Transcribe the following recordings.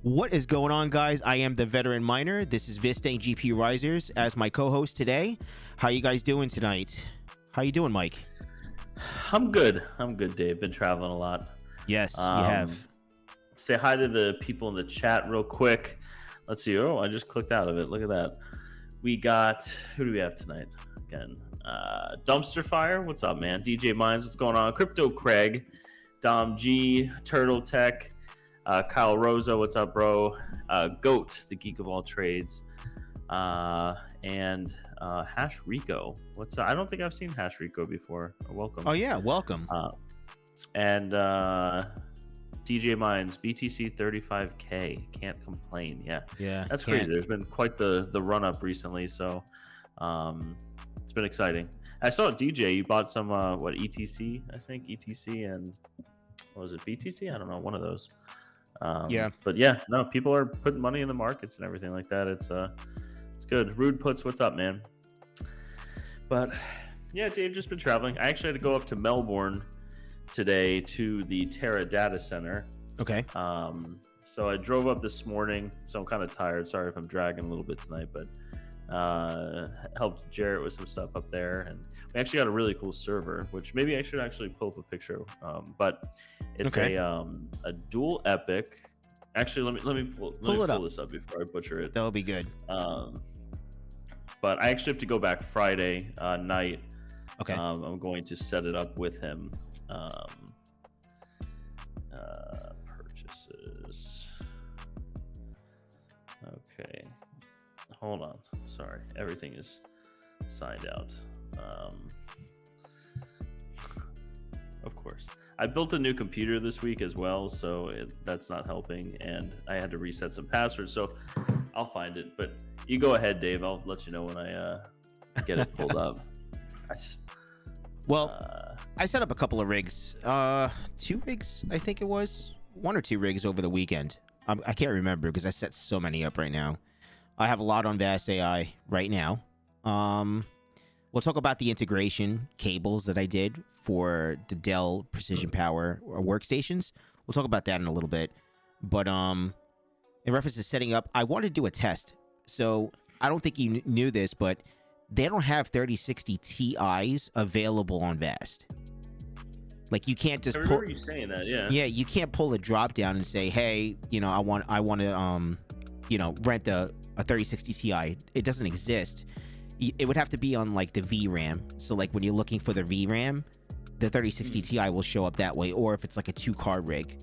What is going on, guys? I am the veteran miner. This is Vista and Gpurisers as my co-host today. How you guys doing tonight? How you doing, Mike? I'm good. I'm good, Dave. Been traveling a lot. Yes, you have. Say hi to the people in the chat real quick. Let's see. Oh, I just clicked out of it. Look at that. We got, who do we have tonight? Again, Dumpster Fire. What's up, man? DJ Mines. What's going on? Crypto Craig, Dom G, Turtle Tech, Kyle Rosa. What's up, bro? Goat, the geek of all trades, and Hash Rico. What's up? I don't think I've seen Hash Rico before. Welcome. Oh yeah, welcome. And DJ Mines, BTC 35K. Can't complain. Yeah, that's crazy. There's been quite the run up recently, so it's been exciting. I saw DJ. You bought some ETC? I think ETC and what was it, BTC? I don't know, one of those. Yeah, but yeah, no, people are putting money in the markets and everything like that. It's good. Rude puts, what's up, man? But yeah, Dave, just been traveling. I actually had to go up to Melbourne today to the Terra data center. Okay. So I drove up this morning, so I'm kind of tired. Sorry if I'm dragging a little bit tonight, but helped Jarrett with some stuff up there, and we actually got a really cool server, which maybe I should actually pull up a picture. But it's a dual epic. Actually, let me pull this up before I butcher it. That'll be good. But I actually have to go back Friday night. Okay. I'm going to set it up with him. Purchases. Okay. Hold on. Sorry. Everything is signed out. Of course. I built a new computer this week as well, so that's not helping, and I had to reset some passwords, so I'll find it. But you go ahead, Dave. I'll let you know when I get it pulled up. I set up a couple of rigs. 2 rigs, I think it was. 1 or 2 rigs over the weekend. I can't remember because I set so many up right now. I have a lot on Vast AI right now. We'll talk about the integration cables that I did for the Dell Precision Power workstations. We'll talk about that in a little bit. But in reference to setting up, I wanted to do a test. So I don't think you knew this, but they don't have 3060 Ti's available on Vast. Like, you can't just pull. I remember you saying that, yeah. Yeah, you can't pull a drop down and say, hey, I want to rent a 3060 Ti. It doesn't exist. It would have to be on like the VRAM. So like when you're looking for the VRAM, the 3060 Ti will show up that way. Or if it's like a 2-card rig,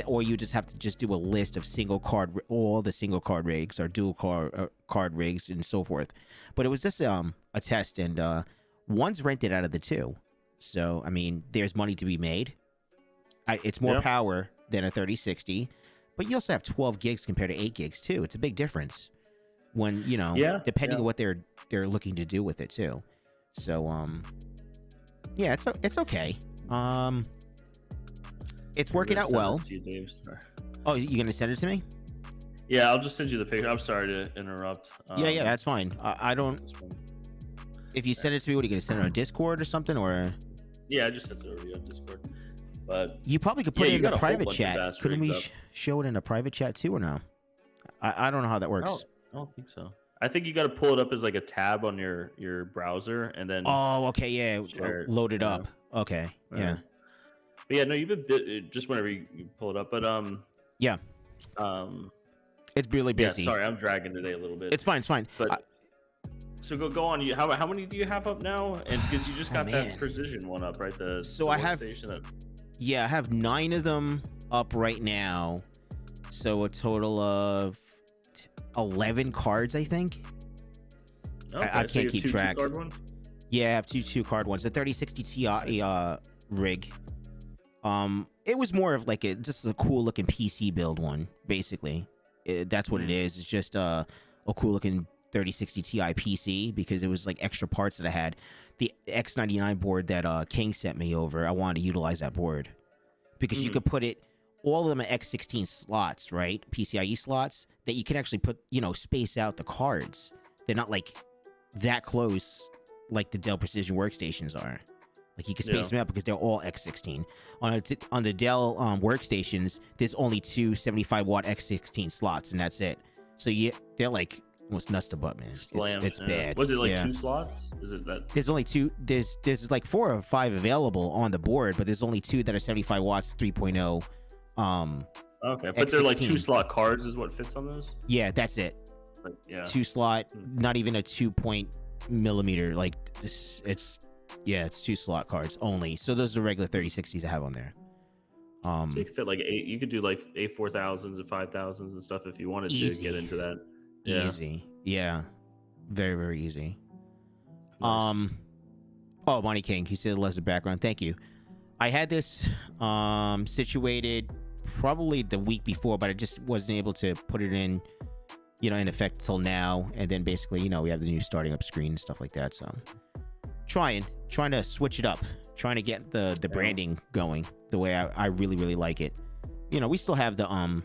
or you just have to just do a list of all the single card rigs or dual card rigs and so forth. But it was just a test, and one's rented out of the 2. So I mean, there's money to be made. It's more power than a 3060, but you also have 12 gigs compared to 8 gigs too. It's a big difference when depending on what they're looking to do with it too. So yeah, it's okay. It's working out well. Oh, you gonna send it to me? Yeah, I'll just send you the picture. I'm sorry to interrupt. Yeah, that's fine. I don't. If you send it to me, what are you gonna send it on Discord or something, or? Yeah, I just sent it already on Discord. But you probably could put it in a private chat. Couldn't we show it in a private chat too, or no? I don't know how that works. I don't think so. I think you got to pull it up as like a tab on your browser, and then. Oh, okay, yeah, load it up. Okay, yeah. But yeah, no, you've been just whenever you pull it up, but yeah, it's really busy. Yeah, sorry, I'm dragging today a little bit. It's fine. But so go on. How many do you have up now? And because you just got that precision one up, right? I have 9 of them up right now. So a total of 11 cards, I think. Okay, I can't keep track. 2-card ones? Yeah, I have 2-card ones. The 3060 Ti rig. It was more of like just a cool looking PC build one, basically. That's what it is. It's just a cool looking 3060 Ti PC because it was like extra parts that I had. The X99 board that King sent me over, I wanted to utilize that board because you could put all of them at X16 slots, right? PCIe slots that you can actually put, space out the cards. They're not like that close like the Dell Precision workstations are. Like you can space them out because they're all X16. On the Dell workstations, there's only two 75-watt X16 slots, and that's it. So they're like almost nuts to butt, man. It's bad. Was it like 2 slots? Is it that? There's only 2. There's like 4 or 5 available on the board, but there's only 2 that are 75 watts 3.0. Okay, but they're like 2 slot cards is what fits on those. Yeah, that's it. Like, yeah, 2 slot, not even a 2.0 like it's 2 slot cards only. So those are regular 3060s I have on there. So you could fit like 8. You could do like A4000s and 5000s and stuff if you wanted to get into that. Yeah. Easy, yeah, very very easy. Nice. Oh, Money King, he said less of background. Thank you. I had this situated probably the week before, but I just wasn't able to put it in, in effect till now. And then basically, we have the new starting up screen and stuff like that. So trying to switch it up, trying to get the branding going the way I really really like it. We still have the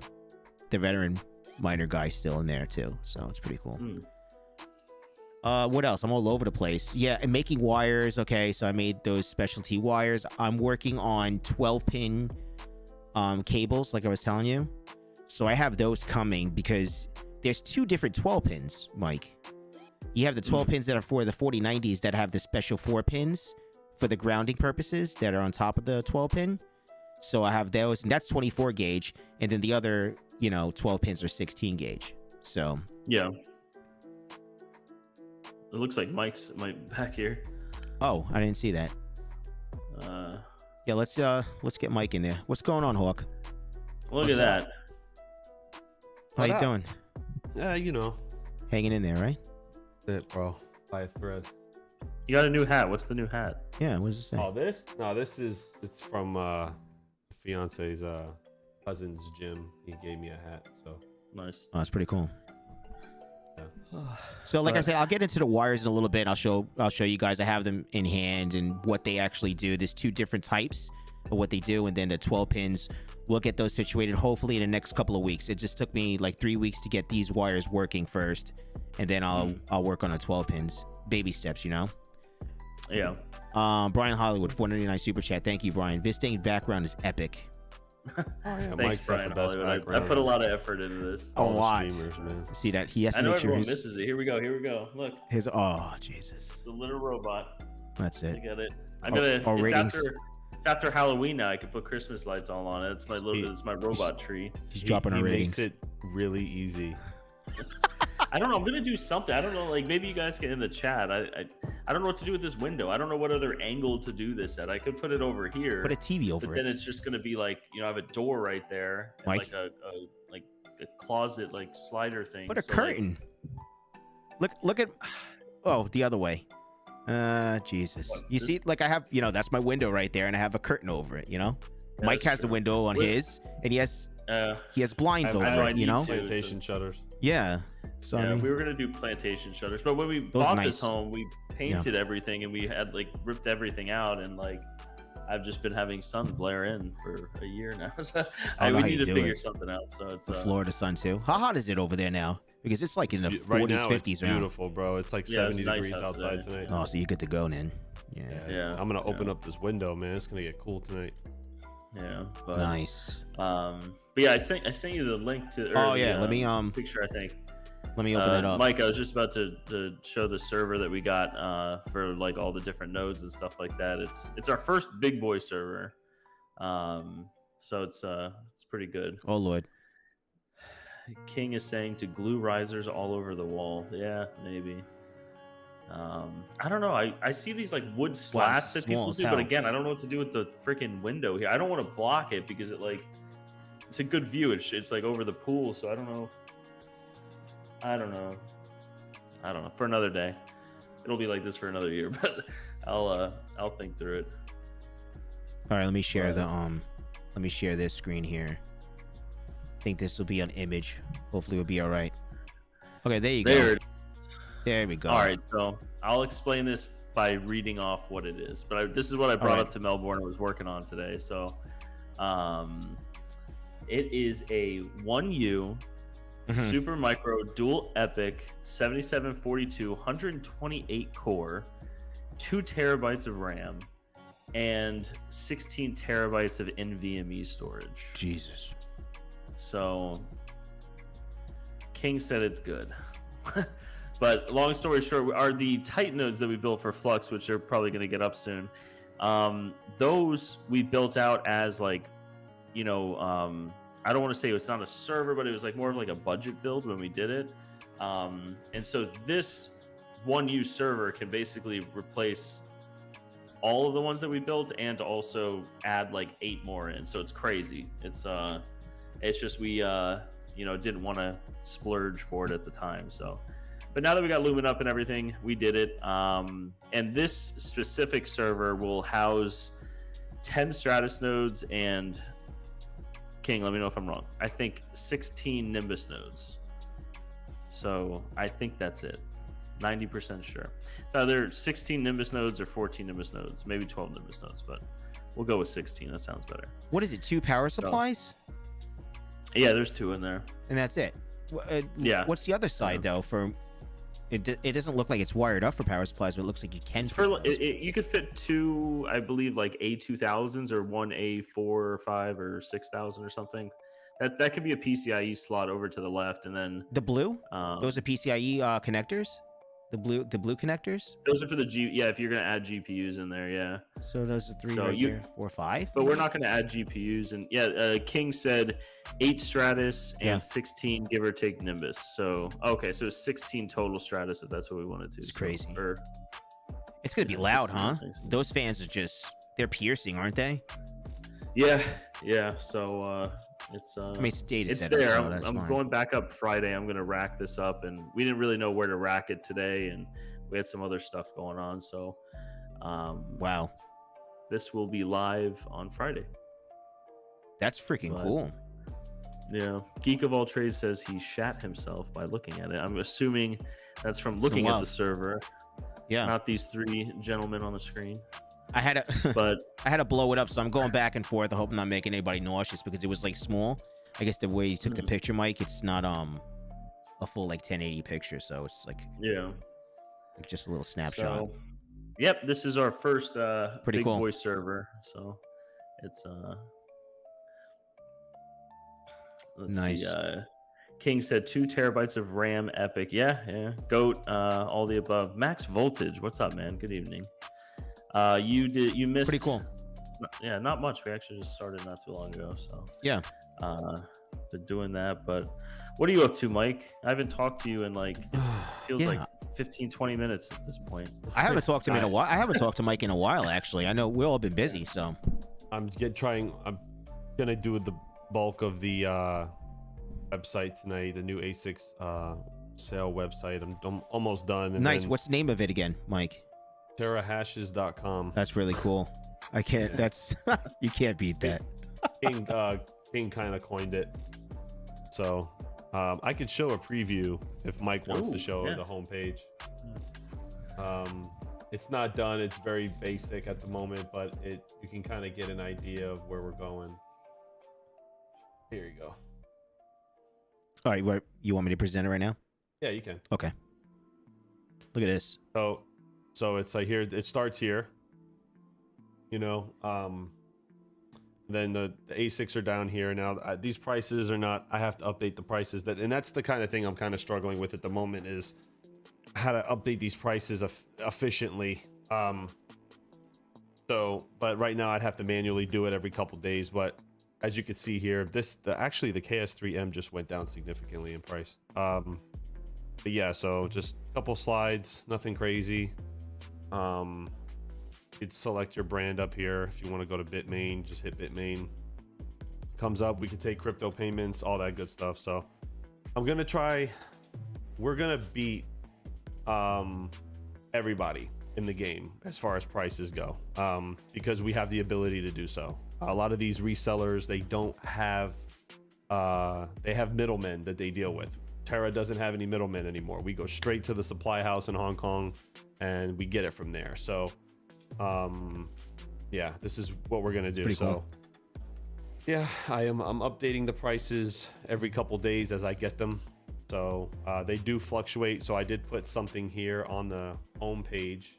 veteran miner guy still in there too, so it's pretty cool. What else? I'm all over the place. Yeah, and making wires. Okay, so I made those specialty wires. I'm working on 12-pin cables, like I was telling you. So I have those coming because there's 2 different 12 pins, Mike. You have the 12 pins that are for the 4090s that have the special 4 pins for the grounding purposes that are on top of the 12 pin. So I have those, and that's 24 gauge, and then the other 12 pins are 16 gauge. So yeah, it looks like Mike's back here. Oh, I didn't see that. Yeah, let's get Mike in there. What's going on, Hawk? Look at that. How you doing? Yeah, Hanging in there, right? That's it, bro. By a thread. You got a new hat. What's the new hat? Yeah, what does it say? Oh, this? No, it's from fiance's cousin's gym. He gave me a hat, so nice. Oh, that's pretty cool. Yeah. So like I said, I'll get into the wires in a little bit. I'll show you guys. I have them in hand and what they actually do. There's 2 different types of what they do, and then the 12 pins, we'll get those situated hopefully in the next couple of weeks. It just took me like 3 weeks to get these wires working first, and then I'll work on the 12 pins. Baby steps, Yeah. Brian Hollywood, 499 super chat. Thank you, Brian. Vistain background is epic. Oh, yeah, Thanks, Mike's got Brian the best Hollywood. I background. put a lot of effort into this. A lot. Streamers, man. See that he has I to know make sure everyone misses it. Here we go. Look, oh Jesus. the little robot. That's it. Look at it. I'm gonna. Our ratings. It's after Halloween now. I can put Christmas lights all on it. It's my robot tree. He's dropping our ratings. Makes it really easy. I don't know. I'm gonna do something. I don't know. Like maybe you guys can in the chat. I don't know what to do with this window. I don't know what other angle to do this at. I could put it over here. Put a TV over but it. then it's just gonna be like I have a door right there, and Mike? like a closet like slider thing. Put a So, curtain. Look at. Oh, the other way. Jesus. What, You this? see, like I have, that's my window right there, and I have a curtain over it. Mike that's has a true. window on What? his, and he has blinds I over know I it. need to. Plantation shutters. Yeah. So Yeah, I mean, we were gonna do plantation shutters, but when we Those bought nice. this home, we painted everything and we had like ripped everything out, and like I've just been having sun blare in for a year now. So I don't know we how need you to do figure it. something out. So it's the Florida sun too. How hot is it over there now? Because it's like in the 40s, Right now, 50s it's around. beautiful, bro. It's like Yeah, it's 70 nice degrees out outside today. tonight. Oh, so you're good to go then. Yeah. Yeah, I'm gonna open up this window, man. It's gonna get cool tonight. yeah, but Nice. but yeah, I sent you the link to. Or Oh the, yeah. Let me picture. I think. let me open that up. Mike, I was just about to show the server that we got for like all the different nodes and stuff like that. It's our first big boy server, so it's pretty good. Oh Lord. King is saying to glue risers all over the wall. Yeah, maybe. I don't know. I see these like wood slats that small people as do, hell. but again, I don't know what to do with the freaking window here. I don't want to block it because it's a good view. It's like over the pool, so I don't know. I don't know. For another day. It'll be like this for another year, but I'll think through it. All right. Let me share Let me share this screen here. I think this will be an image. Hopefully, we'll be all right. Okay, there you go. There we go. All right, so I'll explain this by reading off what it is. But this is what I brought up to Melbourne and was working on today. So, it is a 1U Super Micro Dual Epic 7742 128 core, 2 terabytes of RAM, and 16 terabytes of NVMe storage. Jesus. So King said it's good. But long story short, are the tight nodes that we built for Flux, which are probably going to get up soon. Those we built out as like, I don't want to say it's not a server, but it was like more of like a budget build when we did it. And so this one use server can basically replace all of the ones that we built and also add like 8 more in. So it's crazy. It's just we didn't want to splurge for it at the time. So, but now that we got Lumen up and everything, we did it. And this specific server will house 10 Stratus nodes and King, let me know if I'm wrong. I think 16 Nimbus nodes. So I think that's it. 90% sure. It's either 16 Nimbus nodes or 14 Nimbus nodes, maybe 12 Nimbus nodes, but we'll go with 16. That sounds better. What is it? 2 power supplies? Yeah, there's 2 in there. And that's it. Yeah. What's the other side though? For it doesn't look like it's wired up for power supplies, but it looks like you can. You could fit 2, I believe, like A2000s or one A4 or 5 or 6000 or something. That could be a PCIe slot over to the left, and then the blue. Those are PCIe connectors. The blue connectors. Those are for the if you're gonna add GPUs in there, yeah. So those are 3 there. 4, 5. But we're not gonna add GPUs, and King said 8 Stratus and 16 give or take Nimbus. So okay, so 16 total Stratus if that's what we wanted to. It's crazy. It's gonna be loud, huh? Those fans are they're piercing, aren't they? Yeah. So it's I mean, it's data it's center, there. so I'm going back up Friday. I'm gonna rack this up, and we didn't really know where to rack it today, and we had some other stuff going on. So, wow, this will be live on Friday. That's freaking cool. Yeah, Geek of All Trades says he shat himself by looking at it. I'm assuming that's from looking at the server. Yeah, not these 3 gentlemen on the screen. I had to blow it up, so I'm going back and forth. I hope I'm not making anybody nauseous because it was like small. I guess the way you took the picture, Mike, it's not a full like 1080 picture, so it's like like just a little snapshot. So, yep, this is our first pretty big cool boy server. So it's let's nice. See. King said 2 terabytes of RAM, epic. Yeah. Goat, all the above. Max Voltage, what's up, man? Good evening. You missed pretty cool. Yeah, not much. We actually just started not too long ago, so yeah. Been doing that. But what are you up to, Mike? I haven't talked to you in like it feels like 15-20 minutes at this point. I haven't talked to him in a while. I haven't talked to Mike in a while, actually. I know we've all been busy, so I'm gonna do the bulk of the website tonight, the new A6 sale website. I'm almost done. And nice. What's the name of it again, Mike? terahashes.com. That's really cool. I can't. That's you can't beat that. King kind of coined it. So I could show a preview if Mike wants to show the homepage. It's not done. It's very basic at the moment, but you can kind of get an idea of where we're going. Here you go. All right, you want me to present it right now? Yeah, you can. Okay. Look at this. So it's like here. It starts here. Then the A6 are down here now. These prices are not. I have to update the prices and that's the kind of thing I'm kind of struggling with at the moment is how to update these prices efficiently. But right now I'd have to manually do it every couple days. But as you can see here, actually the KS3M just went down significantly in price. But yeah, so just a couple slides, nothing crazy. You'd select your brand up here. If you want to go to Bitmain, just hit Bitmain. Comes up. We can take crypto payments, all that good stuff. So we're gonna beat everybody in the game as far as prices go, because we have the ability to do so. A lot of these resellers, they don't have they have middlemen that they deal with. Terra doesn't have any middlemen anymore. We go straight to the supply house in Hong Kong and we get it from there. So yeah, this is what we're gonna do. Pretty so cool. Yeah, I'm updating the prices every couple days as I get them. So they do fluctuate. So I did put something here on the home page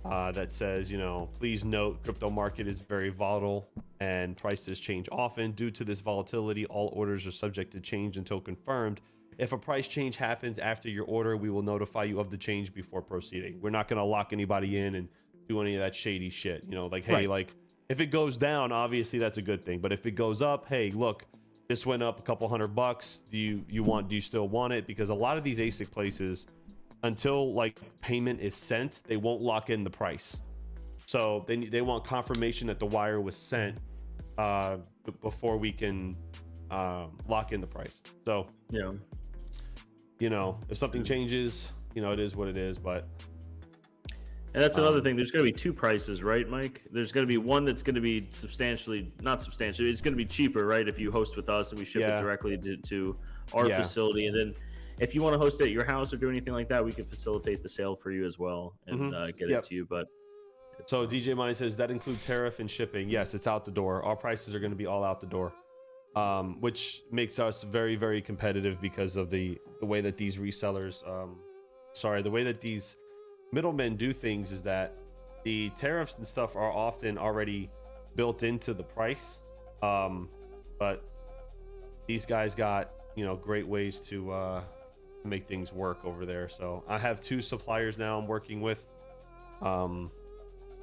that says, please note crypto market is very volatile and prices change often. Due to this volatility, all orders are subject to change until confirmed. If a price change happens after your order, we will notify you of the change before proceeding. We're not going to lock anybody in and do any of that shady shit. Hey, Right. like if it goes down, obviously that's a good thing. But if it goes up, hey, look, this went up a couple $100. Do you still want it? Because a lot of these ASIC places, until like payment is sent, they won't lock in the price. So they want confirmation that the wire was sent before we can lock in the price. So Yeah. If something changes, it is what it is. But And that's another thing. There's going to be two prices, right, Mike? There's going to be one that's going to be not substantially, it's going to be cheaper, right? If you host with us and we ship it directly to our facility. And then if you want to host it at your house or do anything like that, we can facilitate the sale for you as well and get it to you. But so DJ Mine says that include tariff and shipping. Yes, it's out the door. Our prices are going to be all out the door, which makes us very, very competitive because of the way that these resellers, the way that these middlemen do things is that the tariffs and stuff are often already built into the price. But these guys got, great ways to make things work over there. So I have 2 suppliers now I'm working with.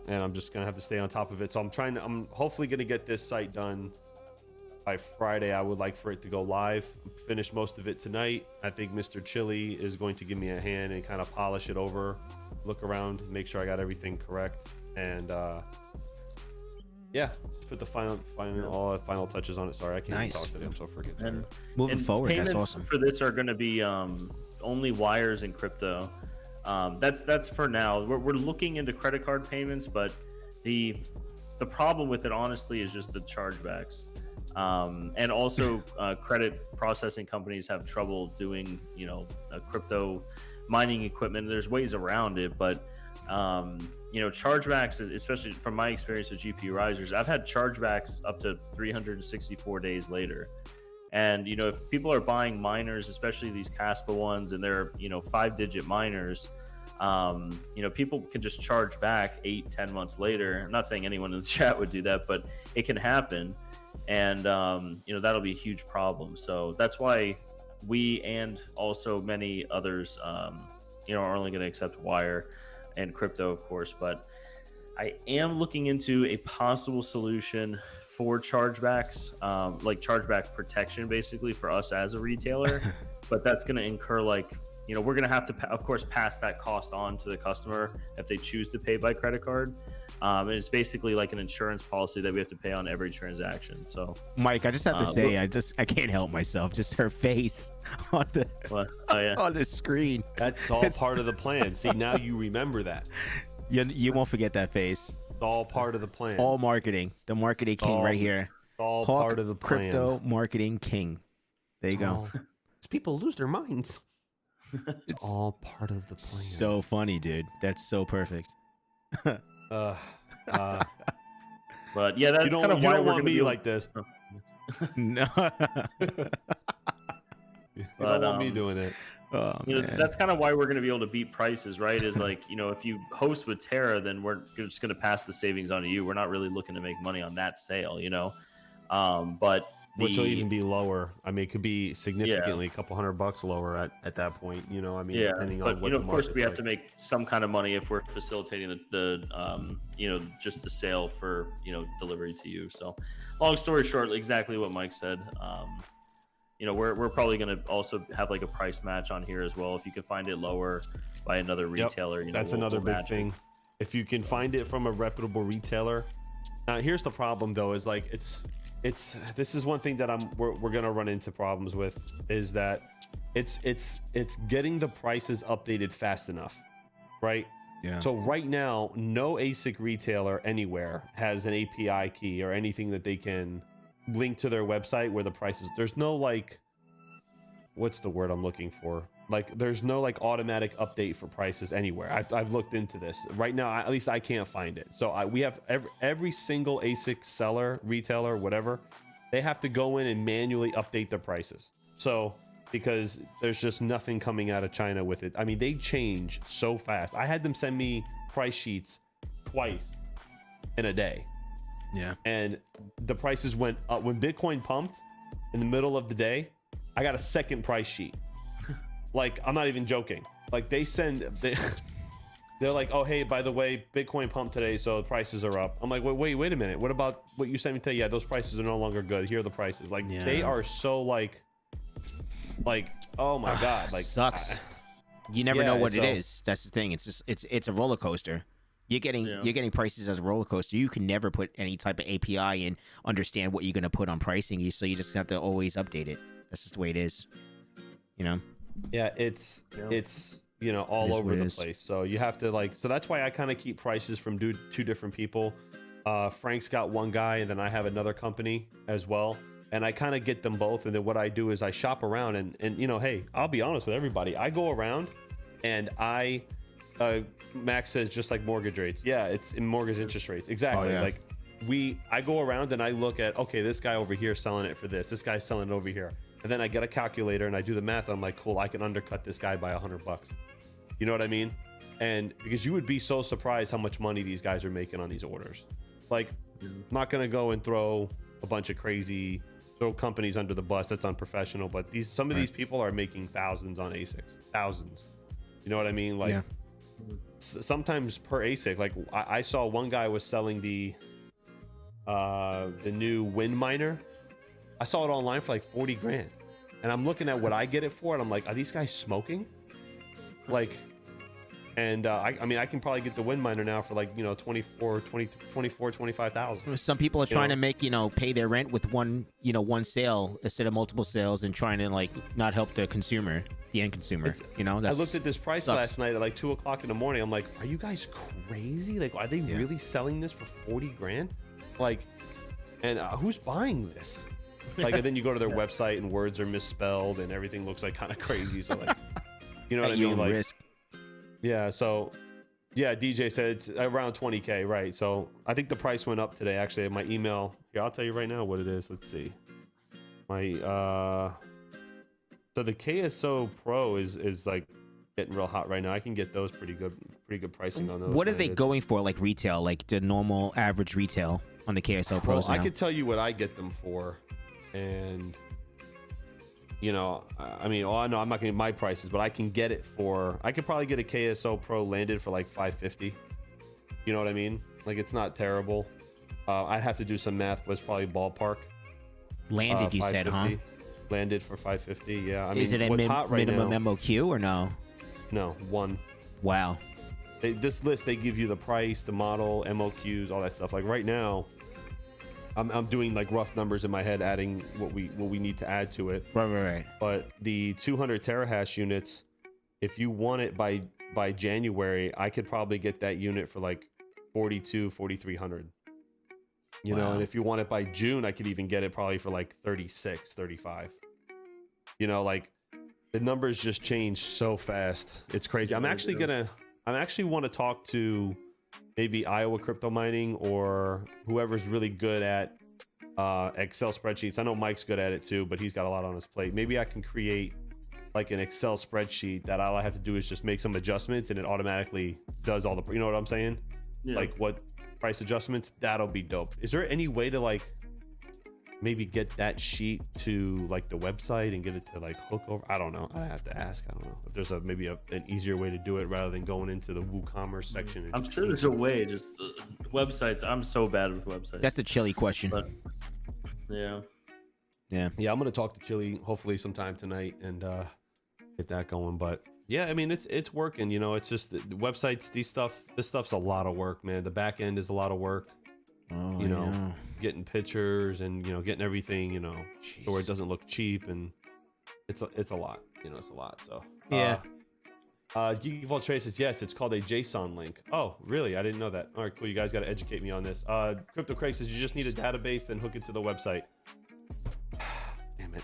And I'm just gonna have to stay on top of it. So I'm hopefully gonna get this site done by Friday. I would like for it to go live, finish most of it tonight. I think Mr. Chili is going to give me a hand and kind of polish it over, look around, make sure I got everything correct, and put the final touches on it. Sorry, I can't even talk today. I'm so freaking tired. Moving forward, that's payments awesome. for this are going to be only wires and crypto. That's for now. We're looking into credit card payments, but the problem with it honestly is just the chargebacks. And also credit processing companies have trouble doing crypto mining equipment. There's ways around it, but chargebacks, especially from my experience with Gpurisers, I've had chargebacks up to 364 days later. And if people are buying miners, especially these Caspa ones, and they're 5-digit miners, people can just charge back 8-10 months later. I'm not saying anyone in the chat would do that, but it can happen. And that'll be a huge problem. So that's why we and also many others are only going to accept wire and crypto, of course. But I am looking into a possible solution for chargebacks, like chargeback protection, basically for us as a retailer. But that's going to incur we're going to have to, of course, pass that cost on to the customer if they choose to pay by credit card. And it's basically like an insurance policy that we have to pay on every transaction. So, Mike, I just have to say, I can't help myself. Just her face on the on the screen. That's all part of the plan. See, now you remember that. You won't forget that face. It's all part of the plan. All marketing. The marketing king right here. All Hawk, part of the plan. Crypto marketing king. There you go. People lose their minds. It's all part of the plan. So funny, dude. That's so perfect. But yeah, that's kind of why we're going to be like this. No. You don't want me doing it. Oh, that's kind of why we're going to be able to beat prices, right? Is like, if you host with Terra, then we're just going to pass the savings on to you. We're not really looking to make money on that sale, but which will even be lower. I mean, it could be significantly a couple $100 lower at that point, depending on what of course we have to make some kind of money if we're facilitating the just the sale for, delivery to you. So long story short, exactly what Mike said. We're probably going to also have like a price match on here as well. If you can find it lower by another retailer, that's another big thing. If you can find it from a reputable retailer. Now, here's the problem though, is like, this is one thing that we're going to run into problems with, is that it's getting the prices updated fast enough, right? Yeah. So right now, no ASIC retailer anywhere has an API key or anything that they can link to their website where the prices, there's no what's the word I'm looking for? There's no automatic update for prices anywhere. I've looked into this. Right now, at least I can't find it. So we have every single ASIC seller, retailer, whatever, they have to go in and manually update their prices. So because there's just nothing coming out of China with it. I mean, they change so fast. I had them send me price sheets twice in a day. Yeah. And the prices went up when Bitcoin pumped in the middle of the day. I got a second price sheet. Like, I'm not even joking. Like, they're like, oh, hey, by the way, Bitcoin pumped today, so the prices are up. I'm like, wait a minute. What about what you sent me today? Yeah, those prices are no longer good. Here are the prices. Like, they are so like, oh my God. Like, sucks. You never know what it is. That's the thing. It's just it's a roller coaster. You're getting prices as a roller coaster. You can never put any type of API and understand what you're going to put on pricing. So you just have to always update it. That's just the way it is. You know? Yeah, it's you know, all over the place. So you have to like, so that's why I kind of keep prices from two different people. Frank's got one guy, and then I have another company as well. And I kind of get them both. And then what I do is I shop around and you know, hey, I'll be honest with everybody. I go around and Max says just like mortgage rates. Yeah, it's in mortgage interest rates. Exactly. Oh, yeah. Like I go around and I look at, okay, this guy over here selling it for this. This guy's selling it over here. And then I get a calculator and I do the math. I'm like, cool, I can undercut this guy by $100. You know what I mean? And because you would be so surprised how much money these guys are making on these orders. Like, I'm not going to go and throw a bunch of throw companies under the bus. That's unprofessional. But some of these people are making thousands on ASICs. Thousands. You know what I mean? Like, sometimes per ASIC. Like, I saw one guy was selling the new wind miner. I saw it online for like 40 grand. And I'm looking at what I get it for, and I'm like, are these guys smoking? Like, and I mean, I can probably get the wind miner now for like, you know, 25,000. Some people are trying to make, you know, pay their rent with one sale instead of multiple sales, and trying to like not help the consumer, the end consumer. You know, I looked at this price last night at like 2 o'clock in the morning. I'm like, are you guys crazy? Like, are they really selling this for 40 grand? Like, and who's buying this? Like, and then you go to their website and words are misspelled and everything looks like kind of crazy. So like, you know what I mean? Like, risk. Yeah. So yeah, DJ said it's around 20K, right? So I think the price went up today. Actually, my email here, I'll tell you right now what it is. Let's see. My so the KSO Pro is like getting real hot right now. I can get those pretty good pricing on those. What are they going for, like retail, like the normal average retail on the KSO Pros? I could tell you what I get them for, and you know, I mean, I know I'm not gonna get my prices, but I can get it for. I could probably get a KSO Pro landed for like 550. You know what I mean? Like, it's not terrible. I'd have to do some math, but it's probably ballpark. Landed, you said, huh? Landed for 550. Yeah. I mean, is it a minimum MOQ or no? No, one. Wow. This list, they give you the price, the model, MOQs, all that stuff. Like right now, I'm doing like rough numbers in my head, adding what we need to add to it. Right. But the 200 terahash units, if you want it by January, I could probably get that unit for like 4,300. You know, and if you want it by June, I could even get it probably for like 36, 35. You know, like the numbers just change so fast. It's crazy. I actually want to talk to maybe Iowa Crypto Mining or whoever's really good at Excel spreadsheets. I know Mike's good at it too, but he's got a lot on his plate. Maybe I can create like an Excel spreadsheet that all I have to do is just make some adjustments and it automatically does all the, you know what I'm saying? Yeah. Like what price adjustments, that'll be dope. Is there any way to like maybe get that sheet to like the website and get it to like hook over? I don't know. I have to ask. I don't know if there's maybe an easier way to do it rather than going into the WooCommerce section. I'm sure there's a way. Just websites. I'm so bad with websites. That's a Chili question. But, yeah. I'm gonna talk to Chili hopefully sometime tonight and get that going. But yeah, I mean it's working. You know, it's just the websites. This stuff's a lot of work, man. The back end is a lot of work. Oh, you know, getting pictures and, you know, getting everything, you know, so where it doesn't look cheap, and it's a lot, you know, it's a lot. So yeah. Geeky Vault Trade says yes, it's called a JSON link. Oh, really? I didn't know that. All right, cool. You guys got to educate me on this. Crypto Craig says you just need a database, then hook it to the website. Damn it.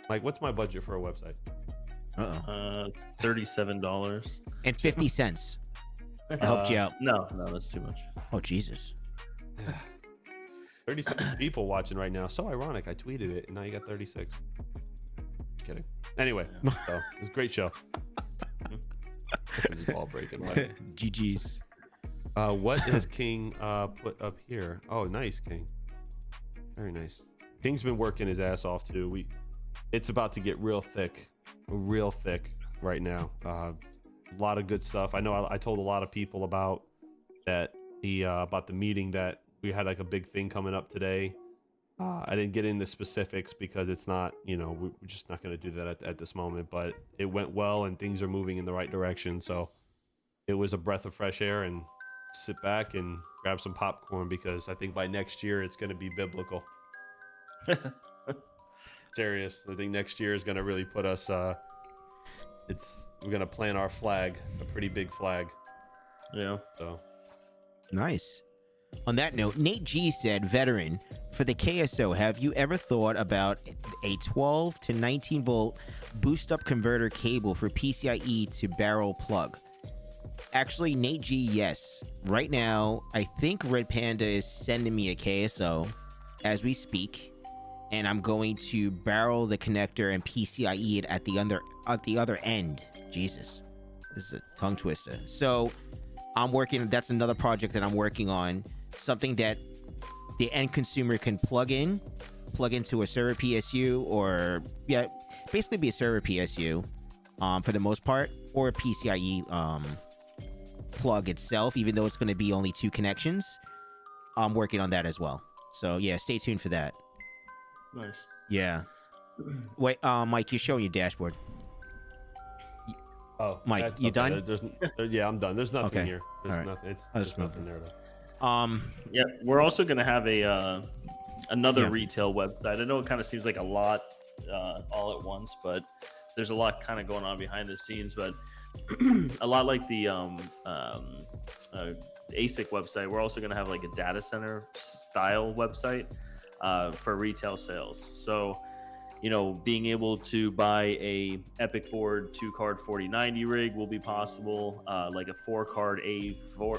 Mike, what's my budget for a website? $37 and 50 cents. I helped you out. No, that's too much. Oh, Jesus. 36 people watching right now. So ironic. I tweeted it and now you got 36. Just kidding. Anyway, so it was a great show. This is ball breaking. GG's. What has King put up here? Oh, nice, King. Very nice. King's been working his ass off too. It's about to get real thick right now. A lot of good stuff. I know I told a lot of people about that about the meeting that we had, like a big thing coming up today. I didn't get into specifics because it's not, we're just not going to do that at this moment, but it went well and things are moving in the right direction. So it was a breath of fresh air, and sit back and grab some popcorn, because I think by next year it's going to be biblical. Serious. I think next year is going to really put us, we're going to plant our flag, a pretty big flag. Yeah. So Nice. On that note, Nate G said, veteran, for the KSO, have you ever thought about a 12 to 19 volt boost up converter cable for PCIe to barrel plug? Actually, Nate G, yes. Right now, I think Red Panda is sending me a KSO as we speak, and I'm going to barrel the connector and PCIe it at the other end. Jesus, this is a tongue twister. So that's another project that I'm working on, something that the end consumer can plug into a server PSU, or basically be a server PSU for the most part, or a PCIe plug itself, even though it's going to be only 2 connections. I'm working on that as well. So yeah, stay tuned for that. Nice. Yeah. Wait, Mike, you're showing your dashboard. Oh, Mike, you done? Yeah, I'm done. There's nothing Okay. here. There's All right. nothing. There's nothing there. Yeah, we're also going to have another Yeah. retail website. I know it kind of seems like a lot all at once, but there's a lot kind of going on behind the scenes. But a lot like the ASIC website, we're also going to have like a data center style website for retail sales. So, being able to buy a Epic board 2-card 4090 rig will be possible. Like a 4-card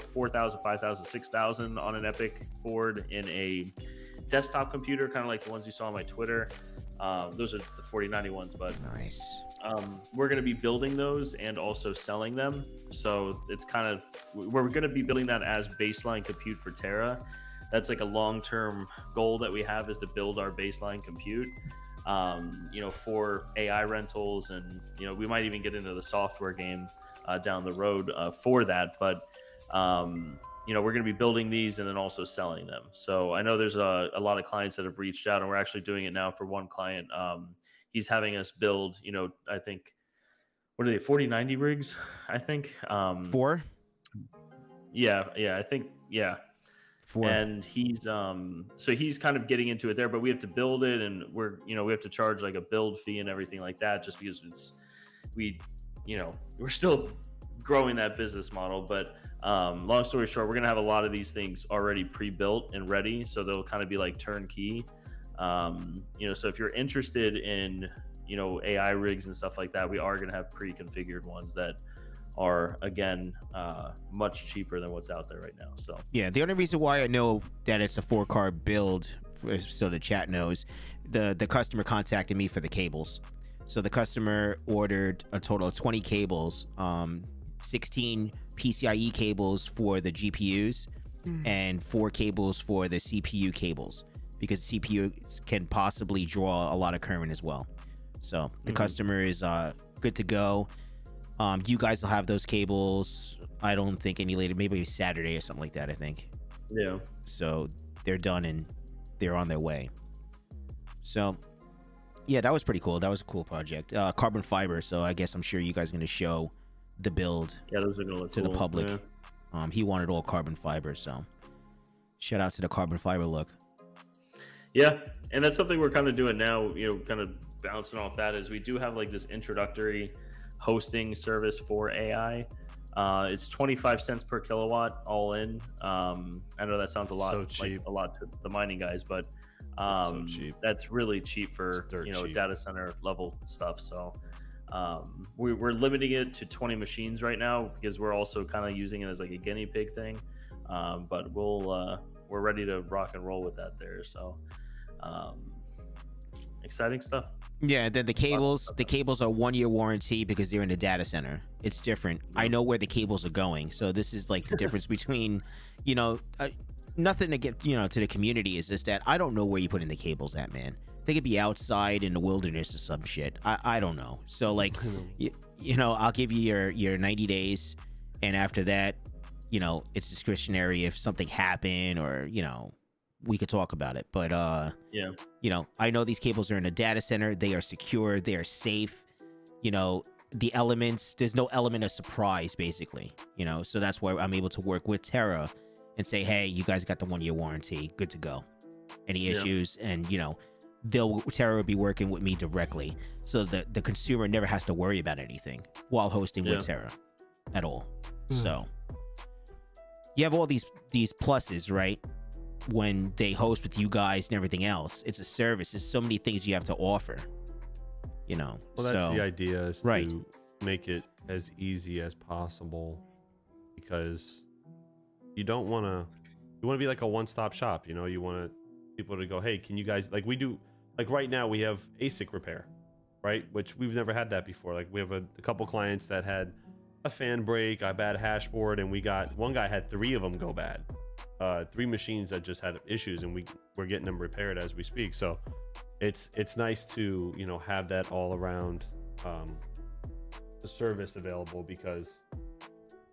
4000, 5000, 6000 on an Epic board in a desktop computer, kind of like the ones you saw on my Twitter. Those are the 4090 ones, but Nice. we're going to be building those and also selling them. So it's we're going to be building that as baseline compute for Terra. That's like a long-term goal that we have, is to build our baseline compute. For AI rentals, and we might even get into the software game down the road for that. But we're going to be building these and then also selling them. So I know there's a lot of clients that have reached out, and we're actually doing it now for one client. He's having us build, I think, what are they, 4090 rigs? I think 4. Yeah, I think 4. And he's he's kind of getting into it there, but we have to build it, and we have to charge like a build fee and everything like that, just because we're still growing that business model. But long story short, we're gonna have a lot of these things already pre-built and ready, so they'll kind of be like turnkey. So if you're interested in AI rigs and stuff like that, we are gonna have pre-configured ones that are, again, much cheaper than what's out there right now. So yeah, the only reason why I know that it's a 4-card build, so the chat knows, the customer contacted me for the cables. So the customer ordered a total of 20 cables, 16 PCIe cables for the GPUs, and 4 cables for the CPU cables, because CPU can possibly draw a lot of current as well. So the customer is good to go. You guys will have those cables, I don't think any later, maybe Saturday or something like that, I think. Yeah. So they're done and they're on their way. So yeah, that was pretty cool. That was a cool project. Carbon fiber, so I guess I'm sure you guys are going to show the build those are gonna look to cool. the public. Yeah. He wanted all carbon fiber, so shout out to the carbon fiber look. Yeah, and that's something we're kind of doing now, kind of bouncing off that, is we do have like this introductory hosting service for AI. It's 25 cents per kilowatt all in. I know that sounds a lot, so cheap. like a lot to the mining guys, but so cheap. That's really cheap for cheap. data center level stuff. So we're limiting it to 20 machines right now, because we're also kind of using it as like a guinea pig thing. But we're ready to rock and roll with that there. So exciting stuff. Yeah, then the cables are 1 year warranty because they're in the data center. It's different. I know where the cables are going, so this is like the difference between, you know, nothing to get, you know, to the community is just that I don't know where you put in the cables at, man. They could be outside in the wilderness or some shit. I don't know. So like, you know, I'll give you your 90 days, and after that, you know, it's discretionary if something happened or, you know, we could talk about it. But yeah, you know, I know these cables are in a data center. They are secure. They are safe. You know, the elements, there's no element of surprise, basically. You know, so that's why I'm able to work with Terra and say, hey, you guys got the 1 year warranty. Good to go. Any issues? And, you know, Terra will be working with me directly. So the consumer never has to worry about anything while hosting with Terra at all. So you have all these pluses, right? When they host with you guys and everything else, it's a service. There's so many things you have to offer, you know. Well, that's the idea, is to make it as easy as possible, because you don't want to. You want to be like a one-stop shop. You know, you want people to go, hey, can you guys, like we do, like right now we have ASIC repair, right? Which we've never had that before. Like we have a couple clients that had a fan break, a bad hashboard, and we got one guy had 3 of them go bad. 3 machines that just had issues, and we're getting them repaired as we speak. So it's nice to, you know, have that all around the service available, because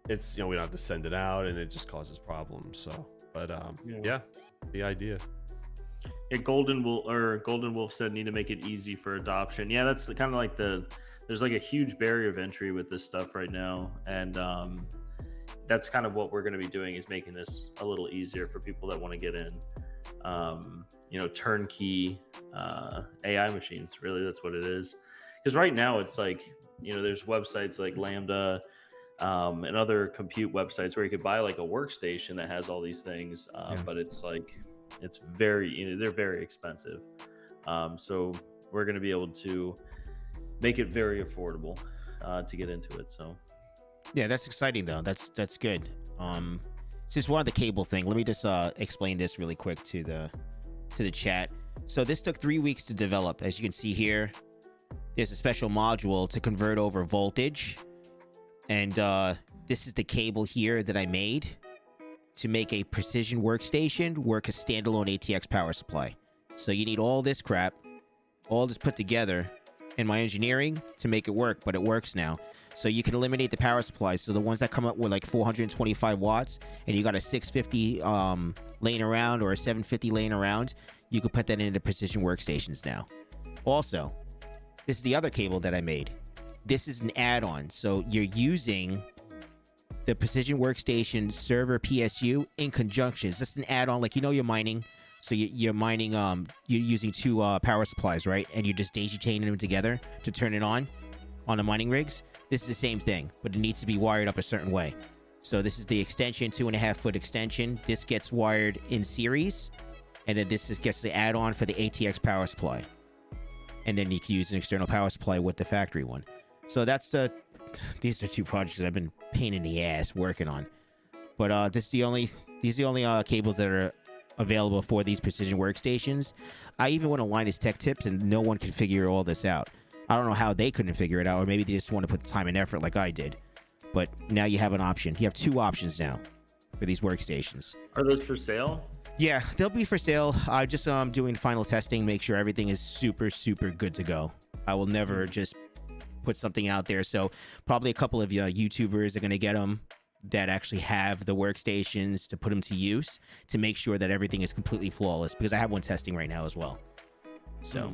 it's, you know, we don't have to send it out and it just causes problems. So but yeah, the idea. Yeah, Golden Wolf said need to make it easy for adoption. Yeah, that's kind of like there's like a huge barrier of entry with this stuff right now, and that's kind of what we're going to be doing, is making this a little easier for people that want to get in. You know, turnkey AI machines, really, that's what it is. Because right now it's like, you know, there's websites like Lambda and other compute websites where you could buy like a workstation that has all these things, but it's like, it's very, you know, they're very expensive. So we're going to be able to make it very affordable to get into it. So yeah, that's exciting though. That's good. Since we're on the cable thing, let me just explain this really quick to the chat. So this took 3 weeks to develop. As you can see here, there's a special module to convert over voltage, and this is the cable here that I made to make a precision workstation work a standalone ATX power supply. So you need all this crap, all this put together in my engineering to make it work, but it works now. So you can eliminate the power supplies. So the ones that come up with like 425 watts and you got a 650 laying around or a 750 laying around, you can put that into precision workstations now. Also, this is the other cable that I made. This is an add-on. So you're using the precision workstation server PSU in conjunction. It's just an add-on, like, you know, you're mining. So you're mining, you're using 2 power supplies, right? And you're just daisy chaining them together to turn it on the mining rigs. This is the same thing, but it needs to be wired up a certain way. So this is the extension, 2.5-foot extension. This gets wired in series, and then this just gets the add-on for the ATX power supply. And then you can use an external power supply with the factory one. So that's these are 2 projects I've been pain in the ass working on. But these are the only cables that are available for these precision workstations. I even went on Linus Tech Tips, and no one can figure all this out. I don't know how they couldn't figure it out, or maybe they just want to put the time and effort like I did. But now you have an option. You have 2 options now for these workstations. Are those for sale? Yeah, they'll be for sale. I just doing final testing, make sure everything is super, super good to go. I will never just put something out there. So probably a couple of YouTubers are going to get them that actually have the workstations to put them to use to make sure that everything is completely flawless, because I have one testing right now as well. So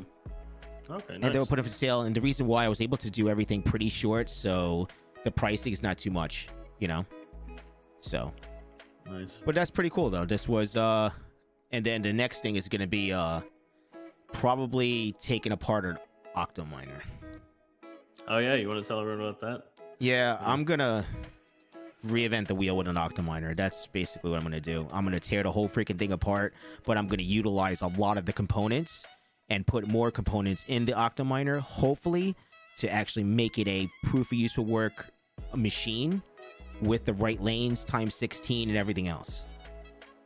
okay, nice. And they will put it for sale, and the reason why I was able to do everything pretty short, so the pricing is not too much, you know. So nice. But that's pretty cool though. This was and then the next thing is going to be probably taking apart an Octominer. Oh yeah, you want to tell everyone about that? Yeah, I'm gonna reinvent the wheel with an Octominer. That's basically what I'm gonna do. I'm gonna tear the whole freaking thing apart, but I'm gonna utilize a lot of the components and put more components in the Octominer, hopefully to actually make it a proof of useful work machine with the right lanes, times 16, and everything else.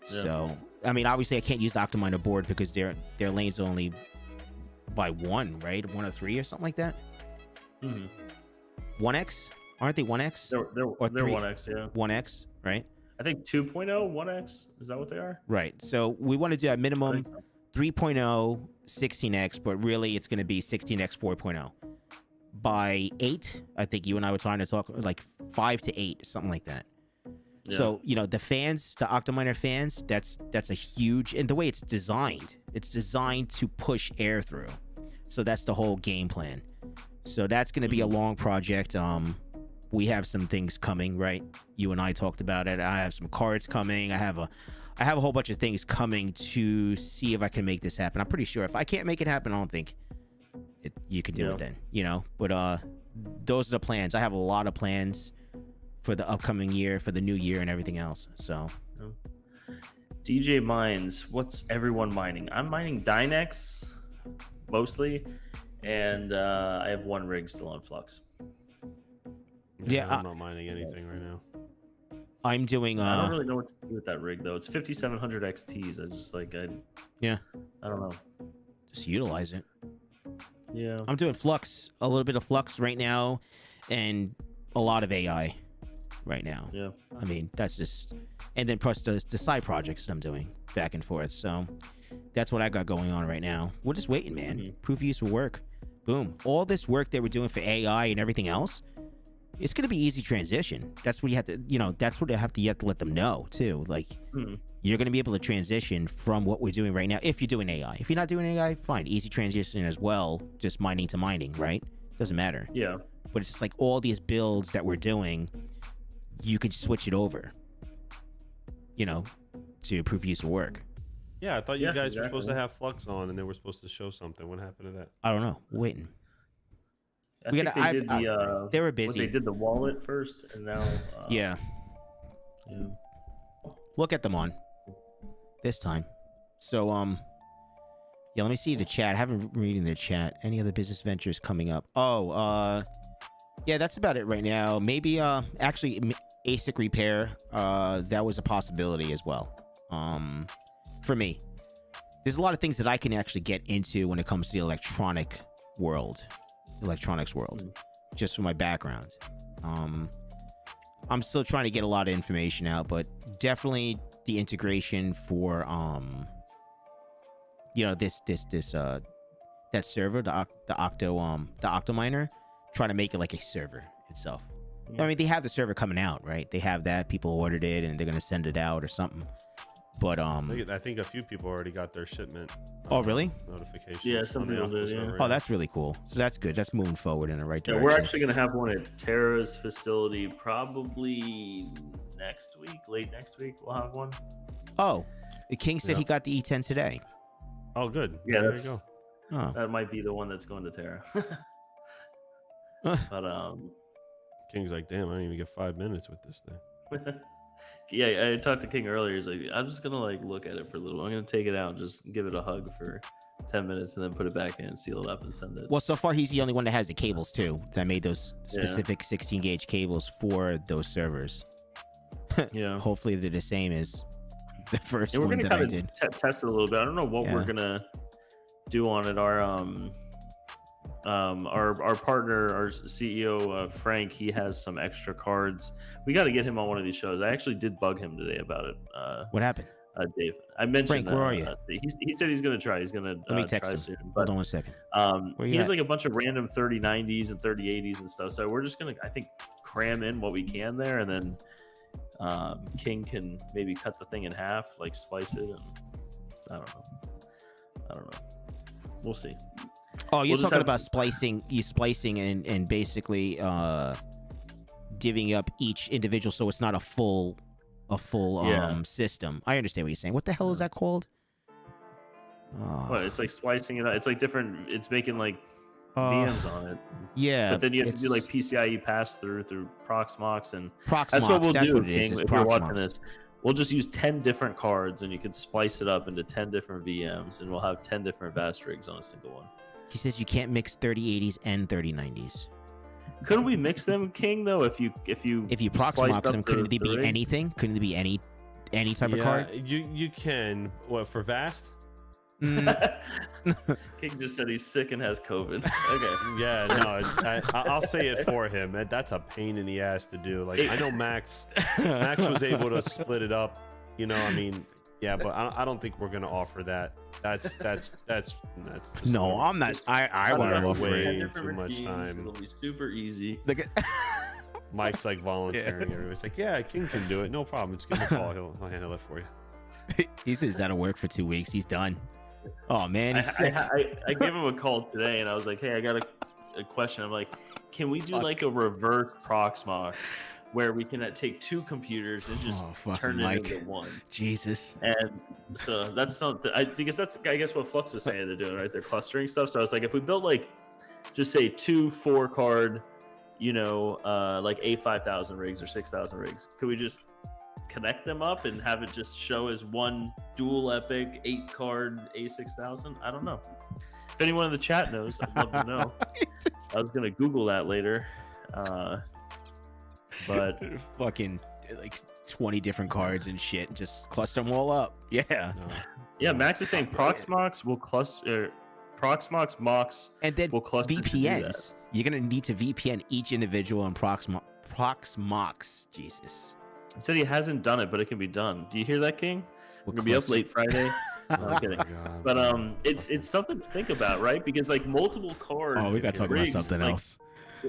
Yeah. So, I mean, obviously I can't use the Octominer board because their lanes are only by 1, right? 103 or something like that. Mhm. 1x, aren't they 1x? They're Or 1x, yeah. 1x, right? I think 2.0, 1x. Is that what they are? Right. So we want to do at I minimum think so. 3.0, 16x, but really it's going to be 16x 4.0. By 8, I think you and I were trying to talk like 5 to 8, something like that. Yeah. So, you know, the fans, the Octominer fans, that's a huge, and the way it's designed to push air through. So that's the whole game plan. So that's going to be a long project. We have some things coming, right? You and I talked about it. I have some cards coming. I have a whole bunch of things coming to see if I can make this happen. I'm pretty sure if I can't make it happen, I don't think you can do it then, you know? But those are the plans. I have a lot of plans for the upcoming year, for the new year and everything else. So DJ mines. What's everyone mining? I'm mining Dynex mostly, and I have 1 rig still on Flux. Yeah, I'm not mining anything right now. I'm doing I don't really know what to do with that rig though. It's 5700 XTs. I just like I don't know. just utilize it. Yeah. I'm doing Flux, a little bit of Flux right now, and a lot of AI right now. Yeah. I mean, that's just, and then plus the side projects that I'm doing back and forth. So that's what I got going on right now. We're just waiting, man. Proof of use will work. Boom. All this work that we're doing for AI and everything else, it's going to be easy transition. That's what you have to, you know, that's what you have to let them know too. Like you're going to be able to transition from what we're doing right now. If you're doing AI, if you're not doing AI, fine. Easy transition as well. Just mining to mining, right? Doesn't matter. Yeah. But it's just like all these builds that we're doing, you can switch it over, you know, to proof of use will work. Yeah, I thought you guys were supposed to have Flux on and they were supposed to show something. What happened to that? I don't know. We're waiting. They were busy. They did the wallet first, and now yeah. We'll get them on this time. So yeah, let me see the chat. I haven't been reading the chat. Any other business ventures coming up? Oh, yeah, that's about it right now. Maybe actually ASIC repair. That was a possibility as well. For me, there's a lot of things that I can actually get into when it comes to the electronics world, just for my background. I'm still trying to get a lot of information out, but definitely the integration for you know, that server, the Octominer, trying to make it like a server itself. I mean, they have the server coming out, right? They have that. People ordered it and they're gonna send it out or something. But I think a few people already got their shipment. Oh, really? Notifications. Yeah, some people did. Yeah. Oh, that's really cool. So that's good. That's moving forward in the right direction. Yeah, we're actually gonna have one at Terra's facility probably next week, late next week. We'll have one. Oh, the King said he got the E10 today. Oh, good. Yeah, there you go. Oh. That might be the one that's going to Terra. But King's like, damn, I didn't even get 5 minutes with this thing. yeah, I talked to King earlier. He's like, I'm just gonna like look at it for a little. I'm gonna take it out and just give it a hug for 10 minutes and then put it back in, seal it up, and send it. Well, so far he's the only one that has the cables too. That made those specific 16 gauge cables for those servers. Yeah. Hopefully they're the same as the first we're one gonna that I kind did. of test it a little bit. I don't know what we're gonna do on it. Our partner, our CEO Frank, he has some extra cards. We got to get him on one of these shows. I actually did bug him today about it. What happened? Dave, I mentioned. Frank, where are you? He said he's gonna try. He's gonna Let me text try him. soon. Hold on one second. He has like a bunch of random 3090s and 3080s and stuff. So we're just gonna, I think, cram in what we can there, and then King can maybe cut the thing in half, like splice it. And I don't know. We'll see. Oh, you're talking about splicing. You splicing and basically divvying up each individual, so it's not a full system. I understand what you're saying. What the hell is that called? Well, it's like splicing it. It's like different. It's making like VMs on it. Yeah, but then you have to do like PCIe pass through Proxmox, and Proxmox. That's what we'll do, King. If you're watching this, we'll just use 10 different cards, and you can splice it up into 10 different VMs, and we'll have 10 different VAST rigs on a single one. He says you can't mix 3080s and 3090s. Couldn't we mix them, King? Though, if you Proxmox them, couldn't they be anything? Couldn't it be any type of card? You can. What, for VAST? King just said he's sick and has COVID. Okay. Yeah, no, I'll say it for him. That's a pain in the ass to do. Like, I know Max was able to split it up. You know, I mean, yeah, but I don't think we're gonna offer that. That's No, I'm not. I want to offer way it. too much time. It'll be super easy. Look at Mike's like volunteering. Yeah. It's like, yeah, King can do it. No problem. Just give him a call. He'll handle it for you. he says out of work for 2 weeks. He's done. Oh man, he's sick. I gave him a call today, and I was like, hey, I got a question. I'm like, can we do like a reverse Proxmox where we can take 2 computers and just turn it into one? Jesus. And so that's something because that's, I guess, what Flux was saying they're doing, right? They're clustering stuff. So I was like, if we built like, just say 2 4-card, you know, like A5000 rigs or 6000 rigs, could we just connect them up and have it just show as one dual epic 8-card A6000? I don't know. If anyone in the chat knows, I'd love to know. I was gonna Google that later, but fucking like 20 different cards and shit, and just cluster them all up. Yeah. Yeah, Max is saying Proxmox will cluster, Proxmox Mox, and then will cluster VPNs. You're gonna need to VPN each individual in Proxmox. Jesus. He said he hasn't done it, but it can be done. Do you hear that, King? We're gonna be up late Friday. No, I'm kidding. God. But it's something to think about, right? Because like multiple cards. Oh, we gotta talk about something else.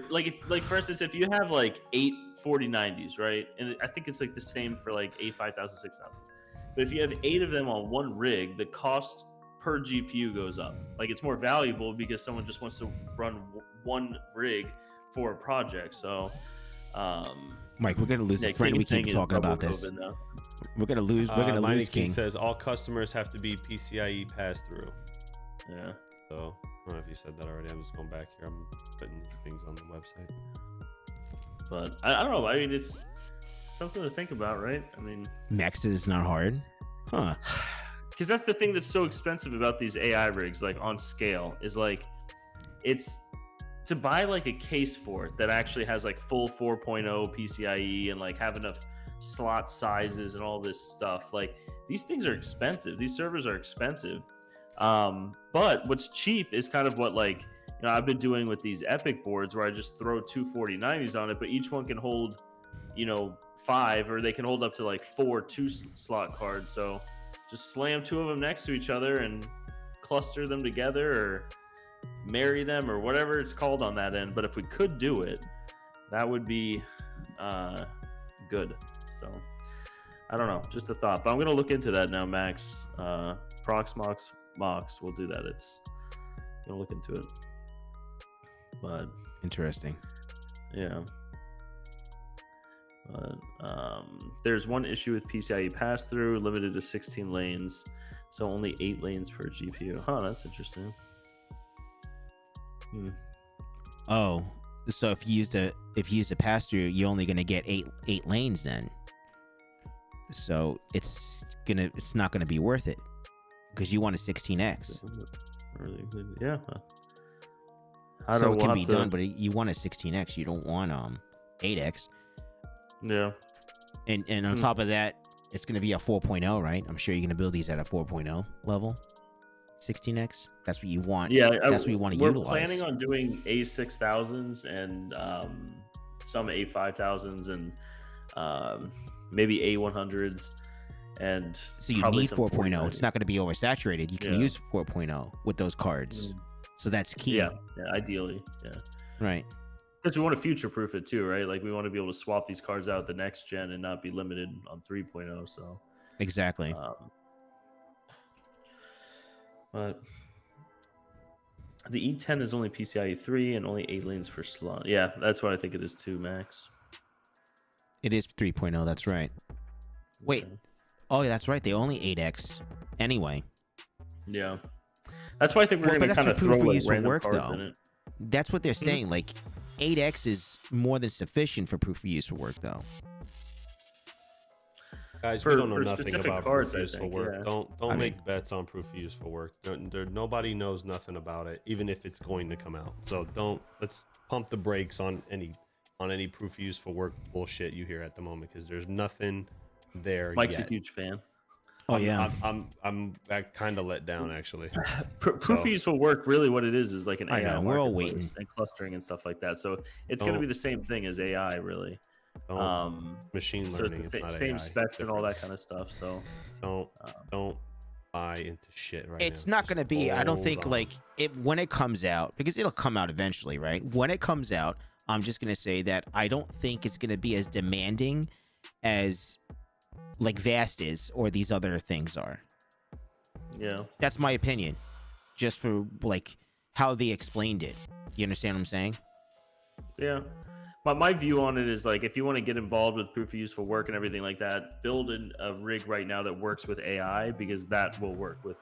Like for instance, if you have like 8 4090s, right? And I think it's like the same for like A5000, 6000s. But if you have 8 of them on one rig, the cost per GPU goes up. Like it's more valuable because someone just wants to run one rig for a project. So Mike, we're gonna lose a friend. We keep talking about this. We're gonna lose. We're gonna lose. King says all customers have to be PCIe pass through. Yeah. So I don't know if you said that already. I'm just going back here. I'm putting things on the website. But I don't know. I mean, it's something to think about, right? I mean, Max is not hard, huh? Because that's the thing that's so expensive about these AI rigs, like on scale, is like it's to buy like a case for it that actually has like full 4.0 PCIe and like have enough slot sizes and all this stuff. Like these things are expensive. These servers are expensive. But what's cheap is kind of what, like, you know, I've been doing with these Epic boards where I just throw 2 4090s on it, but each one can hold, you know, 5, or they can hold up to like 4 2-slot cards. So just slam 2 of them next to each other and cluster them together, or marry them, or whatever it's called on that end. But if we could do it, that would be good. So I don't know, just a thought. But I'm gonna look into that now, Max. Proxmox Mox, we'll do that. It's gonna look into it. But interesting. Yeah. But there's one issue with PCIe pass-through, limited to 16 lanes, so only 8 lanes per GPU. Huh, that's interesting. Oh, so if you used a pass-through, you're only gonna get eight lanes then. So it's not gonna be worth it because you want a 16x. Yeah. So it can be done, but you want a 16x. You don't want 8x. Yeah. And on top of that, it's going to be a 4.0, right? I'm sure you're going to build these at a 4.0 level. 16x. That's what you want. Yeah, that's what you want to utilize. We're planning on doing A6000s and some A5000s and maybe A100s. And so you need 4.0. It's not going to be oversaturated. You can use 4.0 with those cards. So that's key. Yeah, ideally. Yeah. Right. Because we want to future-proof it too, right? Like we want to be able to swap these cards out the next gen and not be limited on 3.0. So exactly. But the E10 is only PCIe 3 and only 8 lanes per slot. Yeah, that's what I think it is too, Max. It is 3.0. That's right. Wait. Okay. Oh, yeah, that's right. They only 8x anyway. Yeah. That's why I think we're going to kind of throw like random cards in it. That's what they're saying. Like 8x is more than sufficient for proof of use for work, though. Guys, we don't know nothing about proof of use for work. Yeah. Don't make bets on proof of use for work. Nobody knows nothing about it, even if it's going to come out. So let's pump the brakes on any proof of use for work bullshit you hear at the moment, because there's nothing there. Mike's yet. a huge fan. Oh yeah. I'm kind of let down actually. Proof of useful work, really what it is like an I AI know, we're all marketplace waiting. and clustering and stuff like that. So it's going to Don't- be the same thing as AI, really. Machine So learning it's is the not same AI. specs and all that kind of stuff. So Don't buy into shit right It's now. not going to be, I don't Hold think on. like it when it comes out, because it'll come out eventually, right? When it comes out, I'm just going to say that I don't think it's going to be as demanding as like Vast is or these other things are. yeah. That's my opinion, just for like how they explained it. You understand what I'm saying? Yeah. But my view on it is like, if you want to get involved with proof of useful work and everything like that, build a rig right now that works with AI, because that will work with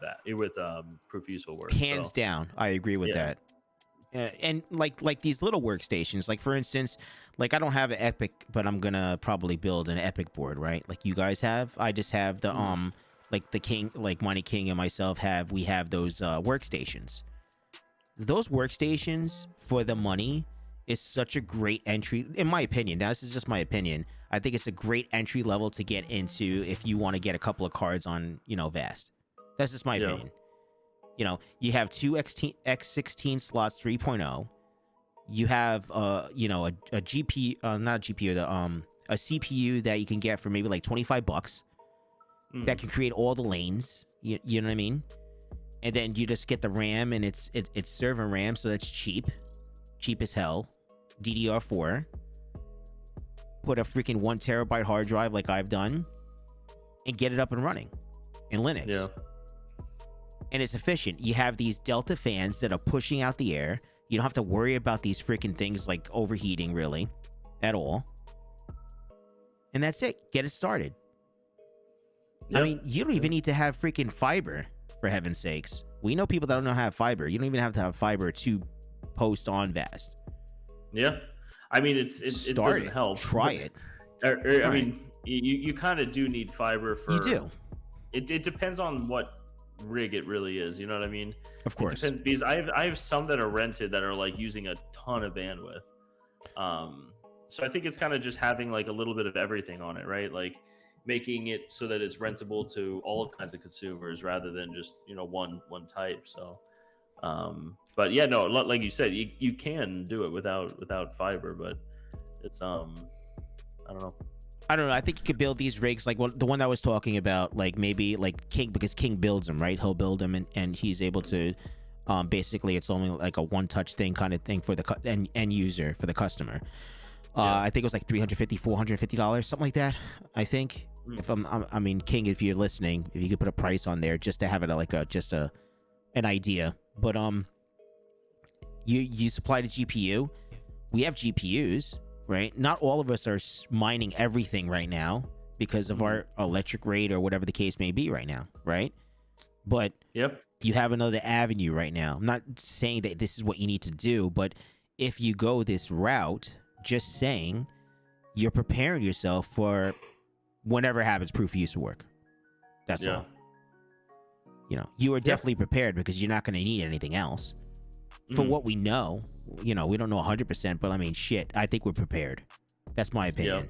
proof of useful work. Hands So, down, I agree with yeah. that. And like these little workstations, like for instance, like I don't have an Epic, but I'm gonna probably build an Epic board, right? Like you guys have. I just have the like the King, like Money King and myself have. We have those workstations. Those workstations for the money is such a great entry, in my opinion. Now this is just my opinion. I think it's a great entry level to get into if you want to get a couple of cards on, you know, Vast. That's just my opinion. You know, you have two X16 slots 3.0. You have you know, a GPU, not a GPU, a CPU that you can get for maybe like $25 that can create all the lanes. You know what I mean? And then you just get the RAM, and it's server RAM, so that's cheap as hell. DDR4. Put a freaking 1 terabyte hard drive like I've done, and get it up and running in Linux. Yeah. And it's efficient. You have these Delta fans that are pushing out the air. You don't have to worry about these freaking things like overheating, really, at all. And that's it. Get it started. Yep. I mean, you don't even need to have freaking fiber, for heaven's sakes. We know people that don't know how to have fiber. You don't even have to have fiber to post on Vast. Yeah. I mean, it doesn't help. Try it. I mean, you kind of do need fiber for. You do. It depends on what rig it really is. You know what I mean? Of course. It depends, because I have some that are rented that are like using a ton of bandwidth. So I think it's kind of just having like a little bit of everything on it, right? Like making it so that it's rentable to all kinds of consumers rather than just, you know, one type. So, but yeah, no, like you said, you can do it without fiber, but it's I don't know. I think you could build these rigs like the one that I was talking about, like maybe like King, because King builds them, right? He'll build them, and he's able to basically it's only like a one-touch thing kind of thing for the end user, for the customer. I think it was like $350, $450, something like that. I think. If I mean, King, if you're listening, if you could put a price on there just to have it like an idea. But you supply the GPU. We have GPUs, right? Not all of us are mining everything right now because of our electric rate or whatever the case may be right now, right? But you have another avenue right now. I'm not saying that this is what you need to do, but if you go this route, just saying, you're preparing yourself for whenever it happens, proof of use will work. That's all. You know, you are definitely prepared because you're not going to need anything else. For what we know, you know, we don't know 100%, but I mean, shit, I think we're prepared. That's my opinion.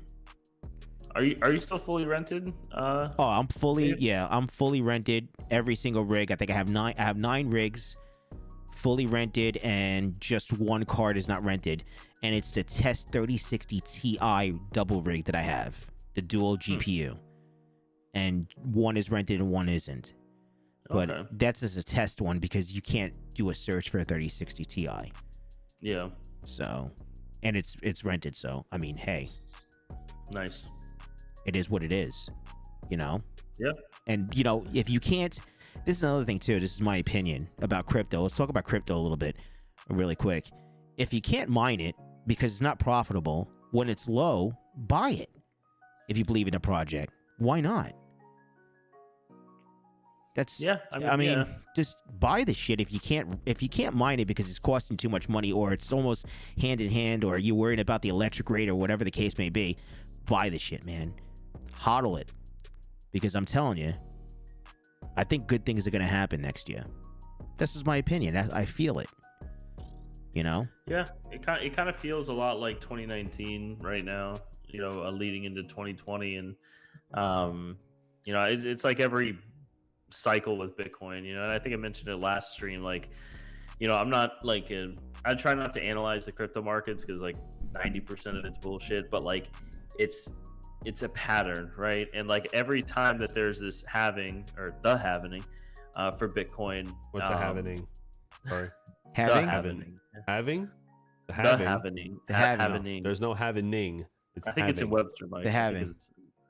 Are you still fully rented? I'm fully rented. Every single rig. I think I have 9 rigs fully rented, and just one card is not rented, and it's the Test 3060 Ti double rig that I have. The dual GPU, and one is rented and one isn't. But that's as a test one because you can't do a search for a 3060 Ti. Yeah. So, and it's rented. So I mean, hey, nice. It is what it is, you know. Yeah. And you know, if you can't, this is another thing too. This is my opinion about crypto. Let's talk about crypto a little bit, really quick. If you can't mine it because it's not profitable, when it's low, buy it. If you believe in a project, why not? That's I mean, just buy the shit if you can't mine it because it's costing too much money, or it's almost hand in hand, or you're worried about the electric rate or whatever the case may be. Buy the shit, man. Hodl it, because I'm telling you, I think good things are gonna happen next year. This is my opinion. I feel it. You know? Yeah, it kind of feels a lot like 2019 right now. You know, leading into 2020, and You know, it's like every cycle with Bitcoin. You know, and I think I mentioned it last stream. Like, you know, I'm not like I try not to analyze the crypto markets because like 90% of it's bullshit. But like, it's a pattern, right? And like every time that there's this halving or the halving for Bitcoin, What's a halving? Sorry, Having? having. having. The halving. The halving. Halving. There's no having. It's I think it's in having. Webster, Mike. The halving.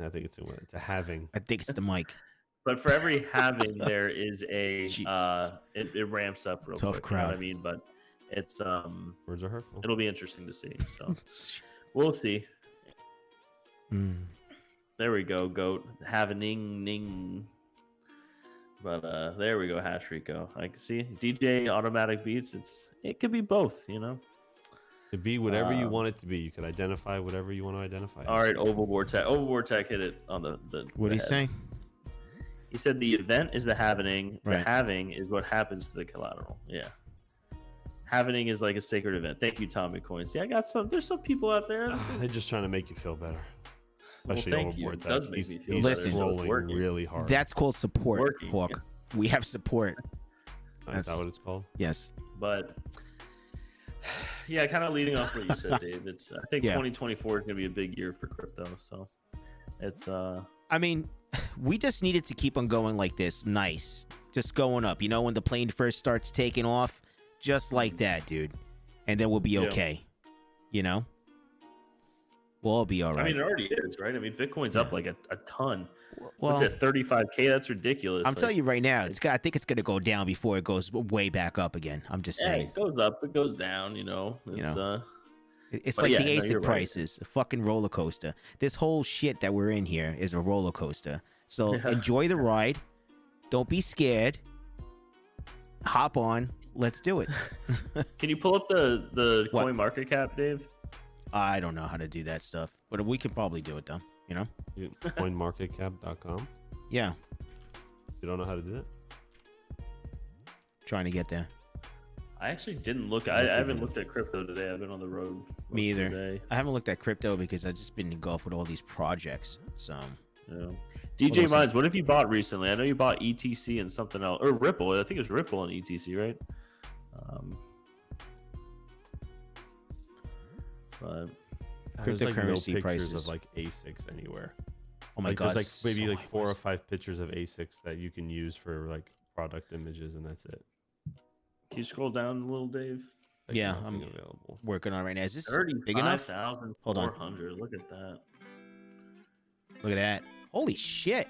I think it's a having. I think it's the mic. But for every halving, there is a Jesus. it ramps up real Tough quick. You know what I crowd. mean? But it's Words are hurtful. it'll be interesting to see. So we'll see. Mm. There we go, goat ning. But there we go, Hash Rico. I can see DJ automatic beats. It could be both, you know. To be whatever you want it to be. You can identify whatever you want to identify. All right, Overboard Tech hit it on the What did he head. say? He said the event is the halving. The Right. halving is what happens to the collateral. Yeah. Halving is like a sacred event. Thank you, Tommy Coin. See, there's some people out there. They're just trying to make you feel better. Well, Especially thank you. Overboard It Tech. does make me feel He's better, so it's rolling working. really hard. That's called support, Working. Hawk. We have support. Is that what it's called? Yes. But yeah, kind of leading off what you said, Dave. I think Yeah. 2024 is going to be a big year for crypto. So it's I mean, we just needed to keep on going like this. Nice. Just going up. You know, when the plane first starts taking off, just like that, dude. And then we'll be Yeah. okay. You know? We'll all be all right. I mean, it already is, right? I mean, Bitcoin's up like a ton. well, What's at 35K? That's ridiculous. I'm Like, telling you right now, I think it's going to go down before it goes way back up again. I'm just yeah, saying. it goes up, it goes down. You know, it's It's But like yeah, the no, ASIC you're right. prices, a fucking roller coaster. This whole shit that we're in here is a roller coaster. So Yeah. enjoy the ride. Don't be scared. Hop on. Let's do it. Can you pull up the What? coin market cap, Dave? I don't know how to do that stuff, but we could probably do it though. You know? Coinmarketcap.com. Yeah. You don't know how to do that? Trying to get there. I actually didn't look. I haven't looked at crypto today. I've been on the road. Me most of either. the day. I haven't looked at crypto because I've just been engulfed with all these projects. So Yeah. Hold DJ on a Mines, what have you bought recently? I know you bought ETC and something else, or Ripple. I think it was Ripple and ETC, right? But There's like no Cryptocurrency pictures prices. of like ASICs anywhere. oh my Like, god, there's like maybe so like 4 or much. 5 pictures of ASICs that you can use for like product images, and that's it. can you scroll down a little, Dave? Like, Yeah, nothing I'm- available. working on it right now. Is this big enough? 35,400. Look at that. Look at that. Holy shit.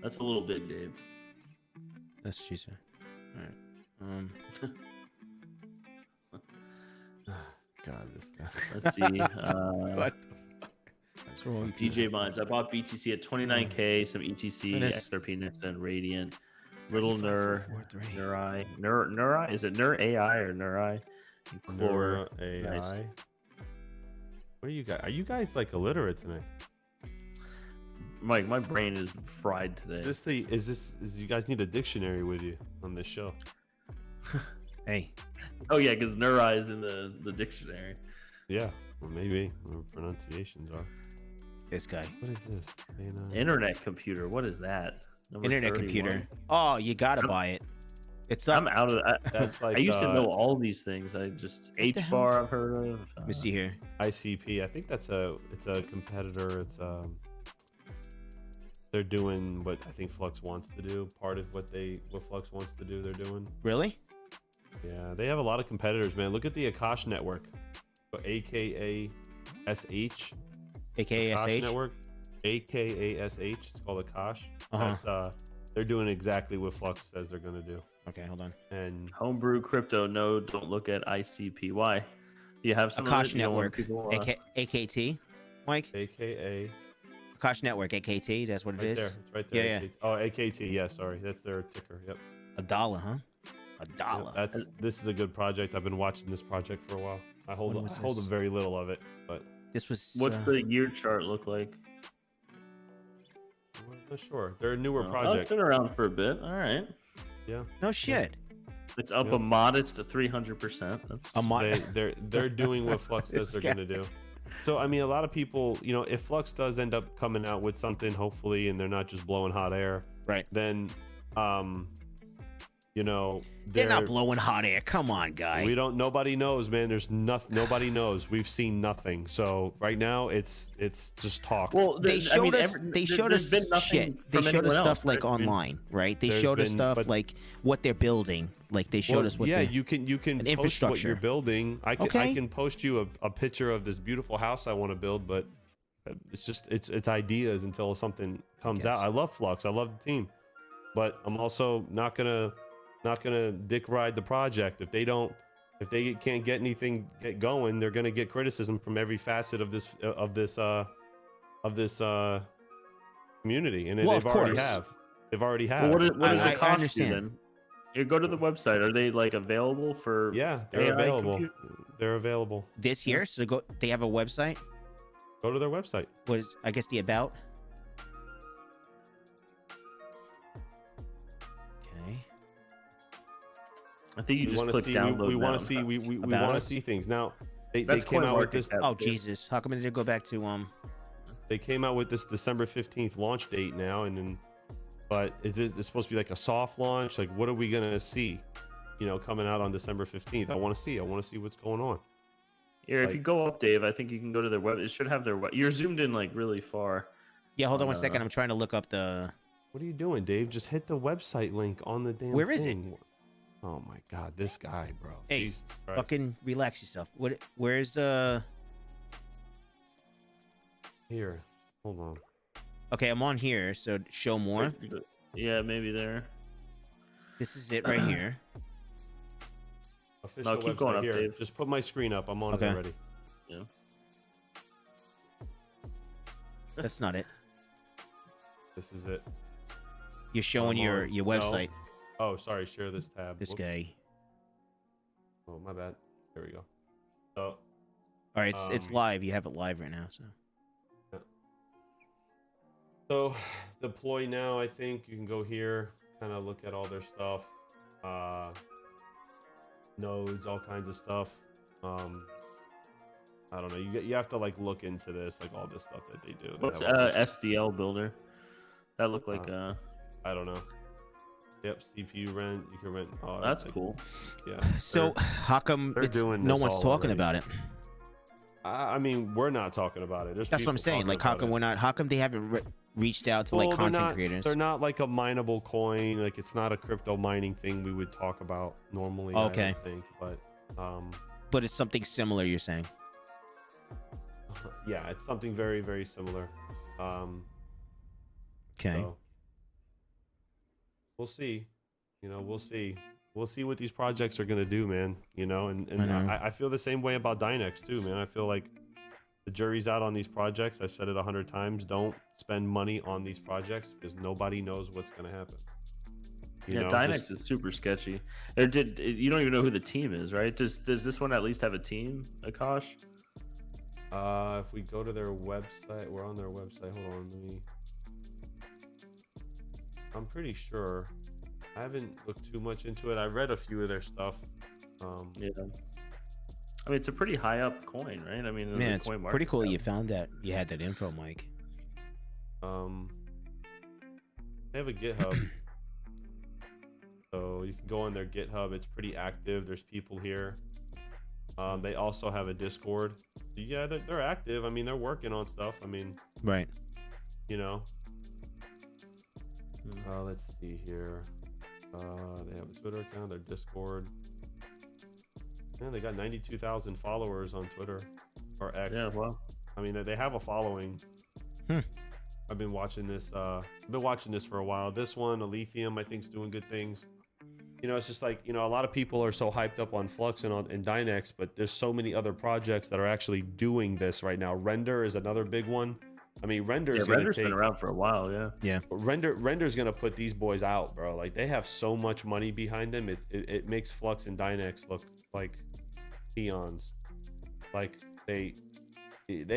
That's a little big, Dave. That's what she said. All right. God, this guy. Let's see. What? That's wrong. with you? DJ Mines. I bought BTC at 29K, some ETC, And it's- XRP, Next and Radiant, Little Nur, 35,443. Nurai. Is it Nur AI or Nurai? And Core. Nura AI. Nice. What are you guys? Are you guys like illiterate tonight? Mike, my brain is fried today. Is you guys need a dictionary with you on this show? Hey, Oh yeah, because Nurai is in the dictionary. Yeah, well, maybe or pronunciations are. this guy. What is this? Internet computer. What is that? Number Internet 31. computer. Oh, you gotta buy it. It's up. I'm out of that. That's like I used to know all these things. I just What the H hell? bar I've heard of. Let me see here. ICP. I think it's a competitor. They're doing what I think Flux wants to do. Part of what Flux wants to do, they're doing. Really? Yeah, they have a lot of competitors, man. Look at the Akash network, AKA SH. AKA Akash SH? network, AKA SH. It's called Akash. Uh-huh. That's, they're doing exactly what Flux says they're gonna do. Okay, hold on. And Homebrew crypto. No, don't look at ICP. Why? Do you have some of Akash it? You don't want Network. people, AKT? Mike? AKA Akash Network, AKT. That's what it right is. there. It's right there. Yeah, AKT. Oh, AKT. Yeah, sorry, that's their ticker. Yep. $1, huh? $1. Yep, this is a good project. I've been watching this project for a while. I hold When was I hold this? very little of it, but This was. What's the year chart look like? I'm not sure. They're a newer Oh, it's project. been around for a bit. All right. Yeah. No shit. It's up Yep. a modest to 300%. That's A mod. They're doing what Flux says This they're guy. gonna do. So I mean, a lot of people, you know, if Flux does end up coming out with something, hopefully, and they're not just blowing hot air, Right. then, you know, They're not blowing hot air. Come on, guy. we don't. Nobody knows, man. There's nothing. Nobody knows. We've seen nothing. So right now, it's just talk. Well, They showed us. They showed us been nothing shit. They from showed us anyone stuff else, like right? I mean, online, right? They There's showed us been- stuff but- like what they're building. Like they showed Well, us what. yeah, they're- you can an post what infrastructure. you're building. I Okay. can post you a picture of this beautiful house I want to build, but it's just it's ideas until something comes out. Yes. I love Flux. I love the team, but I'm also not gonna dick ride the project if they can't get anything get going. They're gonna get criticism from every facet of this community, and Well, they've of already course. have. They've already have. Well, what does I it cost you understand. then? You go to the website. Are they like available for? Yeah, they're AI available. compute? They're available. This year, so go. They have a website. Go to their website. What is? I guess the about. Okay. I think you We just want to click see. download. We want now. to see. We About want to us? see things now. They That's came out with CoinMarketCap. this. Oh too. Jesus! How come they didn't go back to They came out with this December 15th launch date now, and then, but it's supposed to be like a soft launch. Like, what are we gonna see? You know, coming out on December 15th. I want to see what's going on. Here, if like- you go up, Dave, I think you can go to their web. It should have their web. You're zoomed in like really far. Yeah, hold on one Uh, second. I'm trying to look up the. What are you doing, Dave? Just hit the website link on the damn. Where is it? thing. Oh my God, this guy, bro. Hey, Jesus Christ. Fucking relax yourself. What? Where's the? Here, hold on. Okay, I'm on here. So show more. Yeah, maybe there. This is it right here. Official keep going website up, here. Dave. Just put my screen up. I'm on Okay. it already. Yeah. That's not it. This is it. You're showing I'm your on. your No. website. Oh, sorry. Share this tab. This Whoops. guy. Oh, my bad. There we go. So, All right, it's Um, live. You have it live right now. So deploy now. I think you can go here, kind of look at all their stuff, nodes, all kinds of stuff. I don't know. You have to like look into this, like all this stuff that they do. They What's have all this- SDL builder? That looked like I don't know. Yep, CPU rent. You can rent. Oh, that's like- cool. Yeah. So how come they're doing no this one's all talking already. about it? I mean, we're not talking about it. There's That's what I'm people saying. talking Like, how about come it. we're not? How come they haven't reached out to Well, like they're content not- creators? They're not like a mineable coin. Like it's not a crypto mining thing we would talk about normally. Okay. I don't think, but But it's something similar. You're saying? yeah, it's something very very similar. Okay. So we'll see. You know, we'll see. We'll see what these projects are gonna do, man. You know, and I know. I feel the same way about Dynex too, man. I feel like the jury's out on these projects. I've said it 100 times. Don't spend money on these projects because nobody knows what's gonna happen. You Yeah, know, Dynex just- is super sketchy. You don't even know who the team is, right? Does this one at least have a team, Akash? If we go to their website, we're on their website. Hold on, let me. I'm pretty sure. I haven't looked too much into it. I read a few of their stuff. Yeah. I mean, it's a pretty high up coin, right? I mean, in Man, the it's coin pretty cool. market You cap. found that. You had that info, Mike. They have a GitHub, so you can go on their GitHub. It's pretty active. There's people here. They also have a Discord. Yeah, they're active. I mean, they're working on stuff. I mean, Right. you know. Hmm. Let's see here. They have a Twitter account, their Discord. Man, they got 92,000 followers on Twitter or X. Yeah, well, I mean, they have a following. Hmm. I've been watching this. I've been watching this for a while. This one, Aletheum, I think, is doing good things. You know, it's just like, you know, a lot of people are so hyped up on Flux and Dynex, but there's so many other projects that are actually doing this right now. Render is another big one. I mean, Render is going to Render's take. been around for a while, yeah. Render's gonna put these boys out, bro. Like they have so much money behind them. It makes Flux and Dynex look like peons. Like they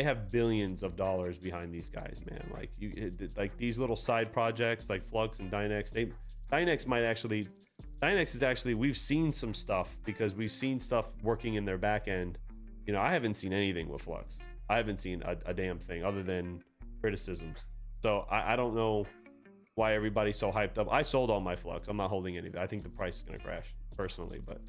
have billions of dollars behind these guys, man. Like like these little side projects like Flux and Dynex. Dynex is actually, we've seen some stuff because we've seen stuff working in their back end. You know, I haven't seen anything with Flux. I haven't seen a damn thing other than criticisms. So I don't know why everybody's so hyped up. I sold all my Flux. I'm not holding anything. I think the price is gonna crash personally, but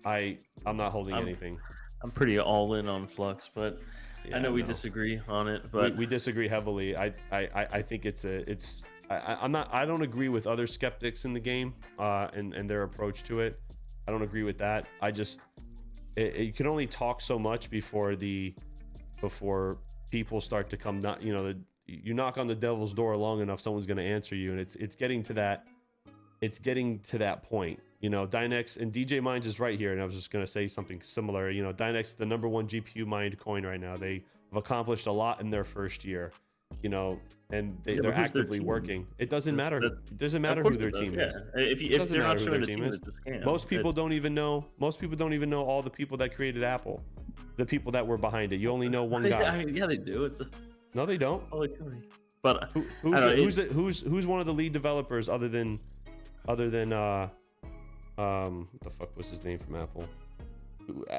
I'm not holding anything. I'm pretty all in on Flux, but Yeah, I know we disagree on it. But we disagree heavily. I think I don't agree with other skeptics in the game and their approach to it. I don't agree with that. You can only talk so much before people start to come. Not you knock on the devil's door long enough, someone's going to answer you, and it's getting to that. It's getting to that point. Dynex and DJ Mines is right here, and I was just going to say something similar. Dynex is the #1 GPU mined coin right now. They have accomplished a lot in their first year. And they're actively working. It doesn't matter. It doesn't matter who their team is. If they're not showing the team, it's a scam. Most people don't even know all the people that created Apple, the people that were behind it. You only know one guy. Yeah, they do. No, they don't. But who's one of the lead developers other than what the fuck was his name from Apple?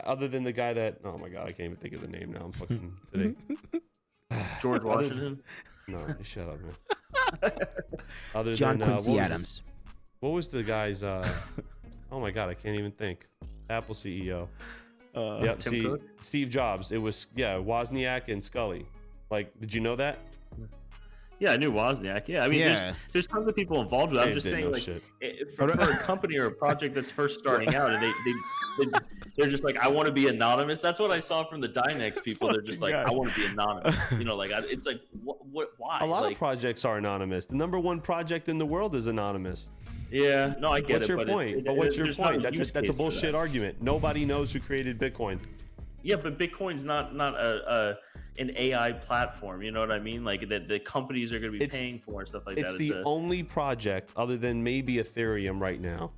Other than the guy that, oh my god, I can't even think of the name now. I'm fucking today. George Washington? No, shut up, man. Other John than Quincy Adams. What was the guy's? Oh my god, I can't even think. Apple CEO. Yep. Steve Jobs. It was Wozniak and Scully. Like, did you know that? Yeah, I knew Wozniak. Yeah, I mean, there's tons of people involved with it. I'm just saying, like, for a company or a project that's first starting out, and they're just like, I want to be anonymous. That's what I saw from the Dynex people. They're just like, I want to be anonymous. It's like, why? A lot of projects are anonymous. The #1 project in the world is anonymous. Yeah, no, I get What's it. your point? But what's your point? That's a bullshit argument. Nobody knows who created Bitcoin. Yeah, but Bitcoin's not an AI platform, you know what I mean? Like that the companies are going to be paying for and stuff like that. It's the only project other than maybe Ethereum right now.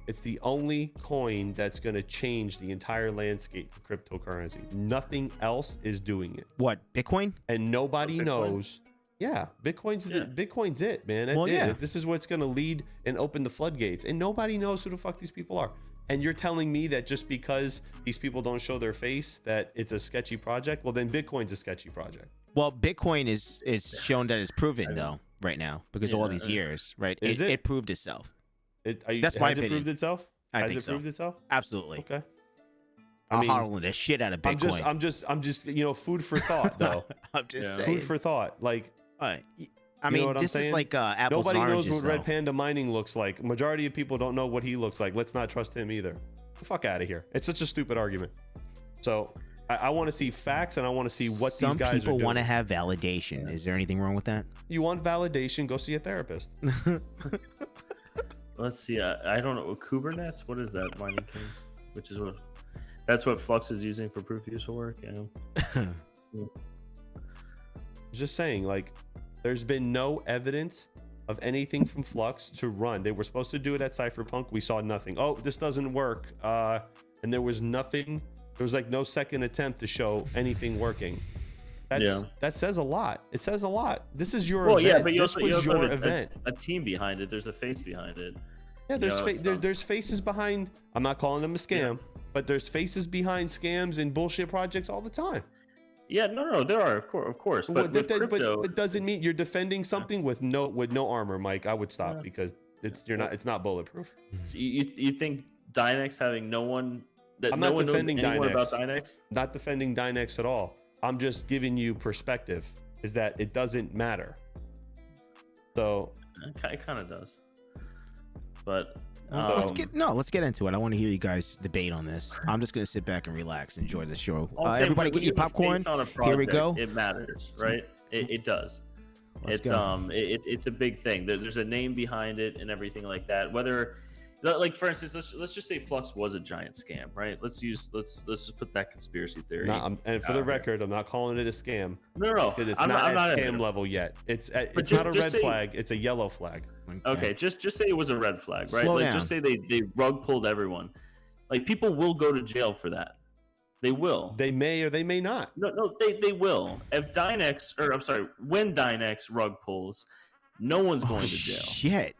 It's the only coin that's going to change the entire landscape for cryptocurrency. Nothing else is doing it. What, Bitcoin? And nobody knows. Yeah, Bitcoin's it, man. That's it. Yeah. This is what's going to lead and open the floodgates. And nobody knows who the fuck these people are. And you're telling me that just because these people don't show their face that it's a sketchy project? Well, then Bitcoin's a sketchy project. Well, Bitcoin is shown that it's proven though right now because of all these years, right? It proved itself. That's my opinion. Has it proved itself? Has it proved itself? Absolutely. Okay. I'm hodling the shit out of Bitcoin. I'm just food for thought though. I'm just saying. Food for thought. Like, I mean, this is like apples and oranges. Nobody knows what Red Panda Mining looks like. Majority of people don't know what he looks like. Let's not trust him either. Get the fuck out of here. It's such a stupid argument. So I want to see facts and I want to see what these guys are doing. Some people want to have validation. Is there anything wrong with that? You want validation? Go see a therapist. Let's see. I don't know. Kubernetes? What is that mining thing? That's what Flux is using for proof of useful work. Yeah. Just saying, like, there's been no evidence of anything from Flux to run. They were supposed to do it at Cypherpunk. We saw nothing. Oh, this doesn't work. And there was nothing. There was like no second attempt to show anything working. That says a lot. It says a lot. This is your event. Yeah, but you also your have event. A team behind it. There's a face behind it. Yeah, there's faces behind. I'm not calling them a scam, but there's faces behind scams and bullshit projects all the time. Yeah, no, there are, of course. But it doesn't mean you're defending something with no armor, Mike. I would stop because it's not bulletproof. So you think Dynex having no one that I'm no not one defending knows anyone Dynex. about Dynex? Not defending Dynex at all. I'm just giving you perspective. Is that it doesn't matter. So it kind of does. But let's get into it. I want to hear you guys debate on this. I'm just gonna sit back and relax, enjoy the show. Everybody, get your popcorn. Here we go. It matters, right? It does. It's a big thing. There's a name behind it and everything like that. Whether, like, for instance, let's just say Flux was a giant scam, right? Let's just put that conspiracy theory. And for the record, I'm not calling it a scam. No, it's not at scam level yet. It's not a red flag. It's a yellow flag. Okay, just say it was a red flag, right? Like, just say they rug pulled everyone. Like, people will go to jail for that. They will. They may or they may not. No, they will. If when Dynex rug pulls, no one's going to jail. Shit.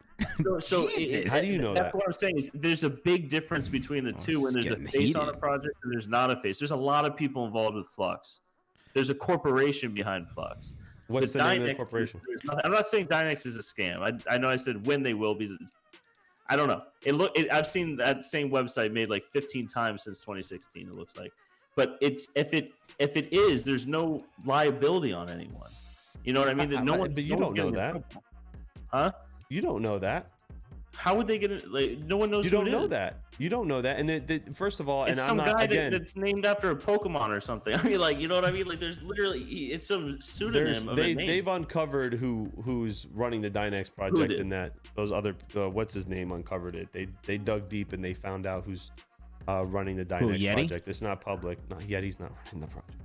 So how do you know that? That's what I'm saying is there's a big difference between the two when there's a face on a project and there's not a face. There's a lot of people involved with Flux. There's a corporation behind Flux. What's the name of the corporation? I'm not saying Dynex is a scam. I know I said when they will be. I don't know. I've seen that same website made like 15 times since 2016. It looks like, but if it is, there's no liability on anyone. You know what I mean? No one. But you don't know that, huh? You don't know that. How would they get it? Like, no one knows. You don't know that. You don't know that. And first of all, it's and some I'm not guy again. that's named after a Pokemon or something. I mean, like, you know what I mean? Like, there's literally it's some pseudonym of a name. They've uncovered who's running the Dynex project, and that those other what's his name uncovered it. They dug deep and they found out who's running the Dynex project. It's not public. No, Yeti's not running the project.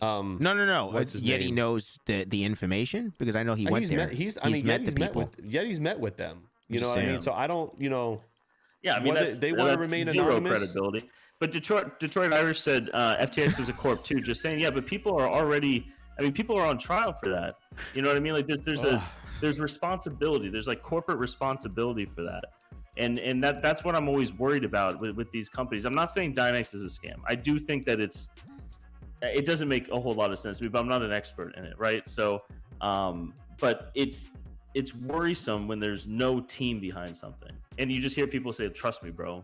No. What's his Yeti name? knows the information because I know he went there. Yeti's met with them. You know what I mean? So I don't, Yeah, I mean, they want to remain zero anonymous. Credibility. But Detroit Irish said FTX is a corp too. Just saying, yeah, but people are already. I mean, people are on trial for that. You know what I mean? Like, there's responsibility. There's like corporate responsibility for that, and that's what I'm always worried about with these companies. I'm not saying Dynex is a scam. I do think that it doesn't make a whole lot of sense to me, but I'm not an expert in it, right? So, but it's worrisome when there's no team behind something, and you just hear people say, "Trust me, bro.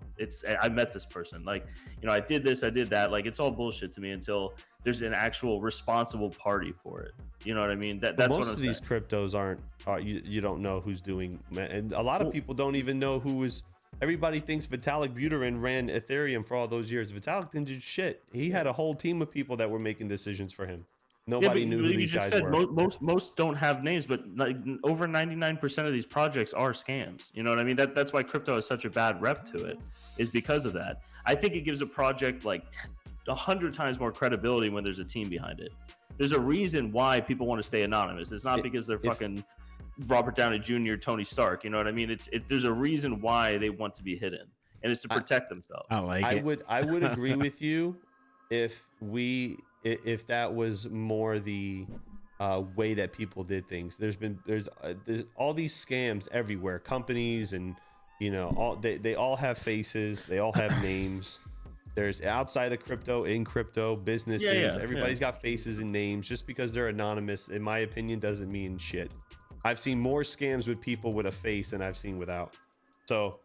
I met this person. Like, I did this, I did that." Like, it's all bullshit to me until there's an actual responsible party for it. You know what I mean? That's most what I'm of saying. these cryptos aren't. You don't know who's doing, and a lot of people don't even know who is. Everybody thinks Vitalik Buterin ran Ethereum for all those years. Vitalik didn't do shit. He had a whole team of people that were making decisions for him. Nobody knew who these guys were. Most don't have names, but like over 99% of these projects are scams. You know what I mean? That's why crypto has such a bad rep to it, is because of that. I think it gives a project like 100 times more credibility when there's a team behind it. There's a reason why people want to stay anonymous. It's not because they're fucking Robert Downey Jr., Tony Stark. You know what I mean? There's a reason why they want to be hidden, and it's to protect themselves. I like it. I would agree with you if that was more the way that people did things. There's all these scams everywhere, companies, and they all have faces, they all have names. There's outside of crypto, in crypto, businesses. Everybody's got faces and names. Just because they're anonymous, in my opinion, doesn't mean shit. I've seen more scams with people with a face than I've seen without. So,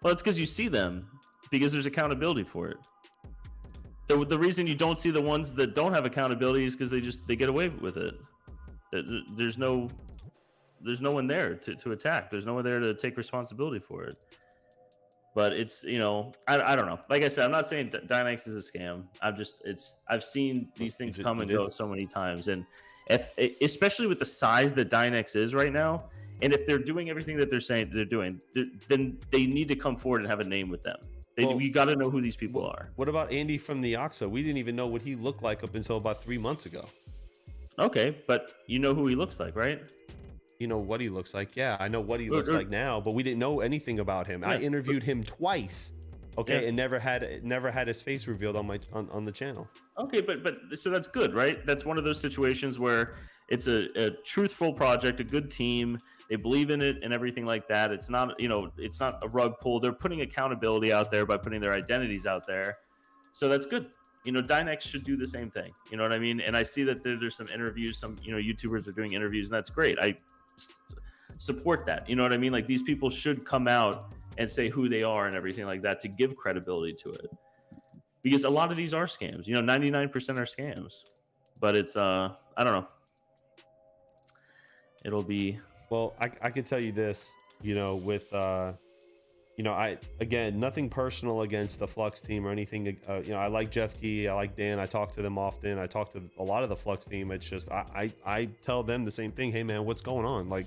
well, it's because you see them, because there's accountability for it. The reason you don't see the ones that don't have accountability is because they get away with it. There's no one there to attack. There's no one there to take responsibility for it. But it's, I don't know. Like I said, I'm not saying Dynex is a scam. I've seen these things come and go so many times, and especially with the size that Dynex is right now, and if they're doing everything that they're saying they're doing, then they need to come forward and have a name with them. You got to know who these people are. What about Andy from the OXO? We didn't even know what he looked like up until about 3 months ago. Okay, but you know who he looks like, right? You know what he looks like. Yeah, I know what he looks like now, but we didn't know anything about him. I interviewed him twice, and never had his face revealed on the channel. Okay, but so that's good, right? That's one of those situations where it's a truthful project, a good team. They believe in it and everything like that. It's not, it's not a rug pull. They're putting accountability out there by putting their identities out there. So that's good. Dynex should do the same thing. You know what I mean? And I see that there's some interviews, some, YouTubers are doing interviews, and that's great. I support that. You know what I mean? Like, these people should come out and say who they are and everything like that to give credibility to it. Because a lot of these are scams. 99% are scams. But it's, I don't know. It'll be... Well, I can tell you this, with, again, nothing personal against the Flux team or anything. I like Jeff Key. I like Dan. I talk to them often. I talk to a lot of the Flux team. It's just, I tell them the same thing. Hey, man, what's going on? Like,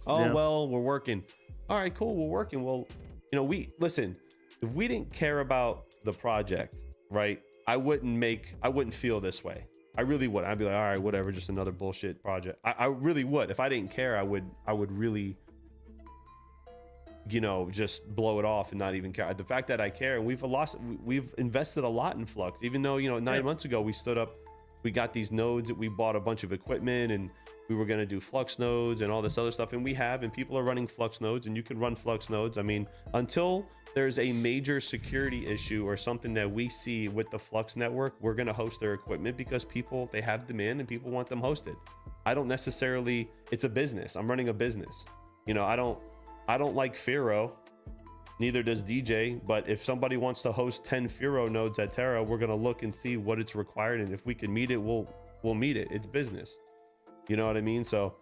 well, we're working. All right, cool. We're working. Well, listen, if we didn't care about the project, right, I wouldn't feel this way. I really would. I'd be like, all right, whatever, just another bullshit project. I really would. If I didn't care, I would really, just blow it off and not even care. The fact that I care, and we've invested a lot in Flux, even though, 9 months ago we stood up we got these nodes, we bought a bunch of equipment, and we were going to do Flux nodes and all this other stuff, and we have, and people are running Flux nodes, and you can run Flux nodes. I mean, until there's a major security issue or something that we see with the Flux network, we're going to host their equipment because people, they have demand and people want them hosted. I don't necessarily, it's a business. I'm running a business. You know, I don't like Firo, neither does DJ, but if somebody wants to host 10 Firo nodes at Terra, we're going to look and see what it's required, and if we can meet it, we'll meet it. It's business. You know what I mean? So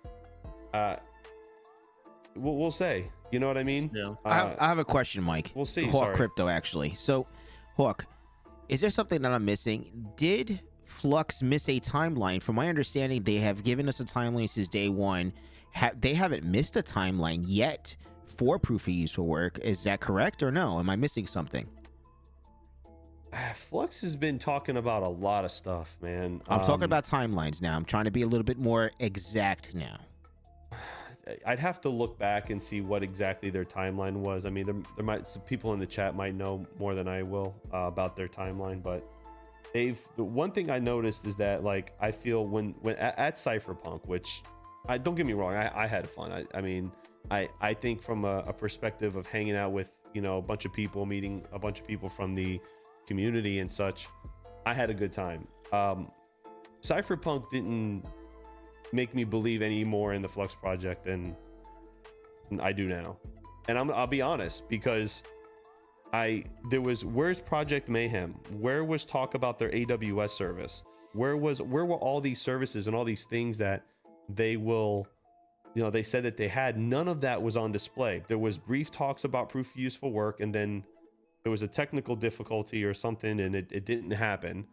we'll say, you know what I mean? Yeah. I have a question, Mike. We'll see. Hawk Sorry. Crypto, actually. So, Hawk, is there something that I'm missing? Did Flux miss a timeline? From my understanding, they have given us a timeline since day one. They haven't missed a timeline yet for proof of useful work. Is that correct or no? Am I missing something? Flux has been talking about a lot of stuff, man. I'm talking about timelines now. I'm trying to be a little bit more exact now. I'd have to look back and see what exactly their timeline was. I mean, there might, some people in the chat might know more than I will about their timeline, but the one thing I noticed is that, like, I feel when at Cypherpunk, which don't get me wrong, I had fun. I mean, I think from a perspective of hanging out with, you know, a bunch of people, meeting a bunch of people from the community and such, I had a good time. Cypherpunk didn't make me believe any more in the Flux project than I do now, and I'll be honest, because where's Project Mayhem? Where was talk about their AWS service? Where were all these services and all these things that they will, you know, they said that they had? None of that was on display. There was brief talks about proof of useful work, and then there was a technical difficulty or something, and it didn't happen.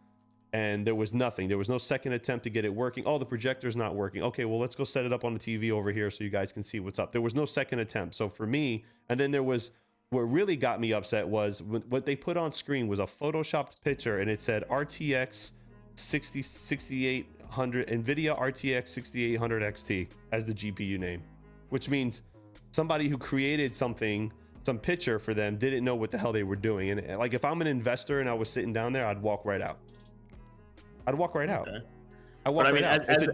And there was nothing. There was no second attempt to get it working. Oh, the projector's not working. Okay, well, let's go set it up on the TV over here so you guys can see what's up. There was no second attempt. So for me, and then there was, what really got me upset was what they put on screen was a photoshopped picture, and it said RTX 6800, NVIDIA RTX 6800 XT as the GPU name, which means somebody who created something, some picture for them, didn't know what the hell they were doing. And like, if I'm an investor and I was sitting down there, I'd walk right out. I walk right out. It's a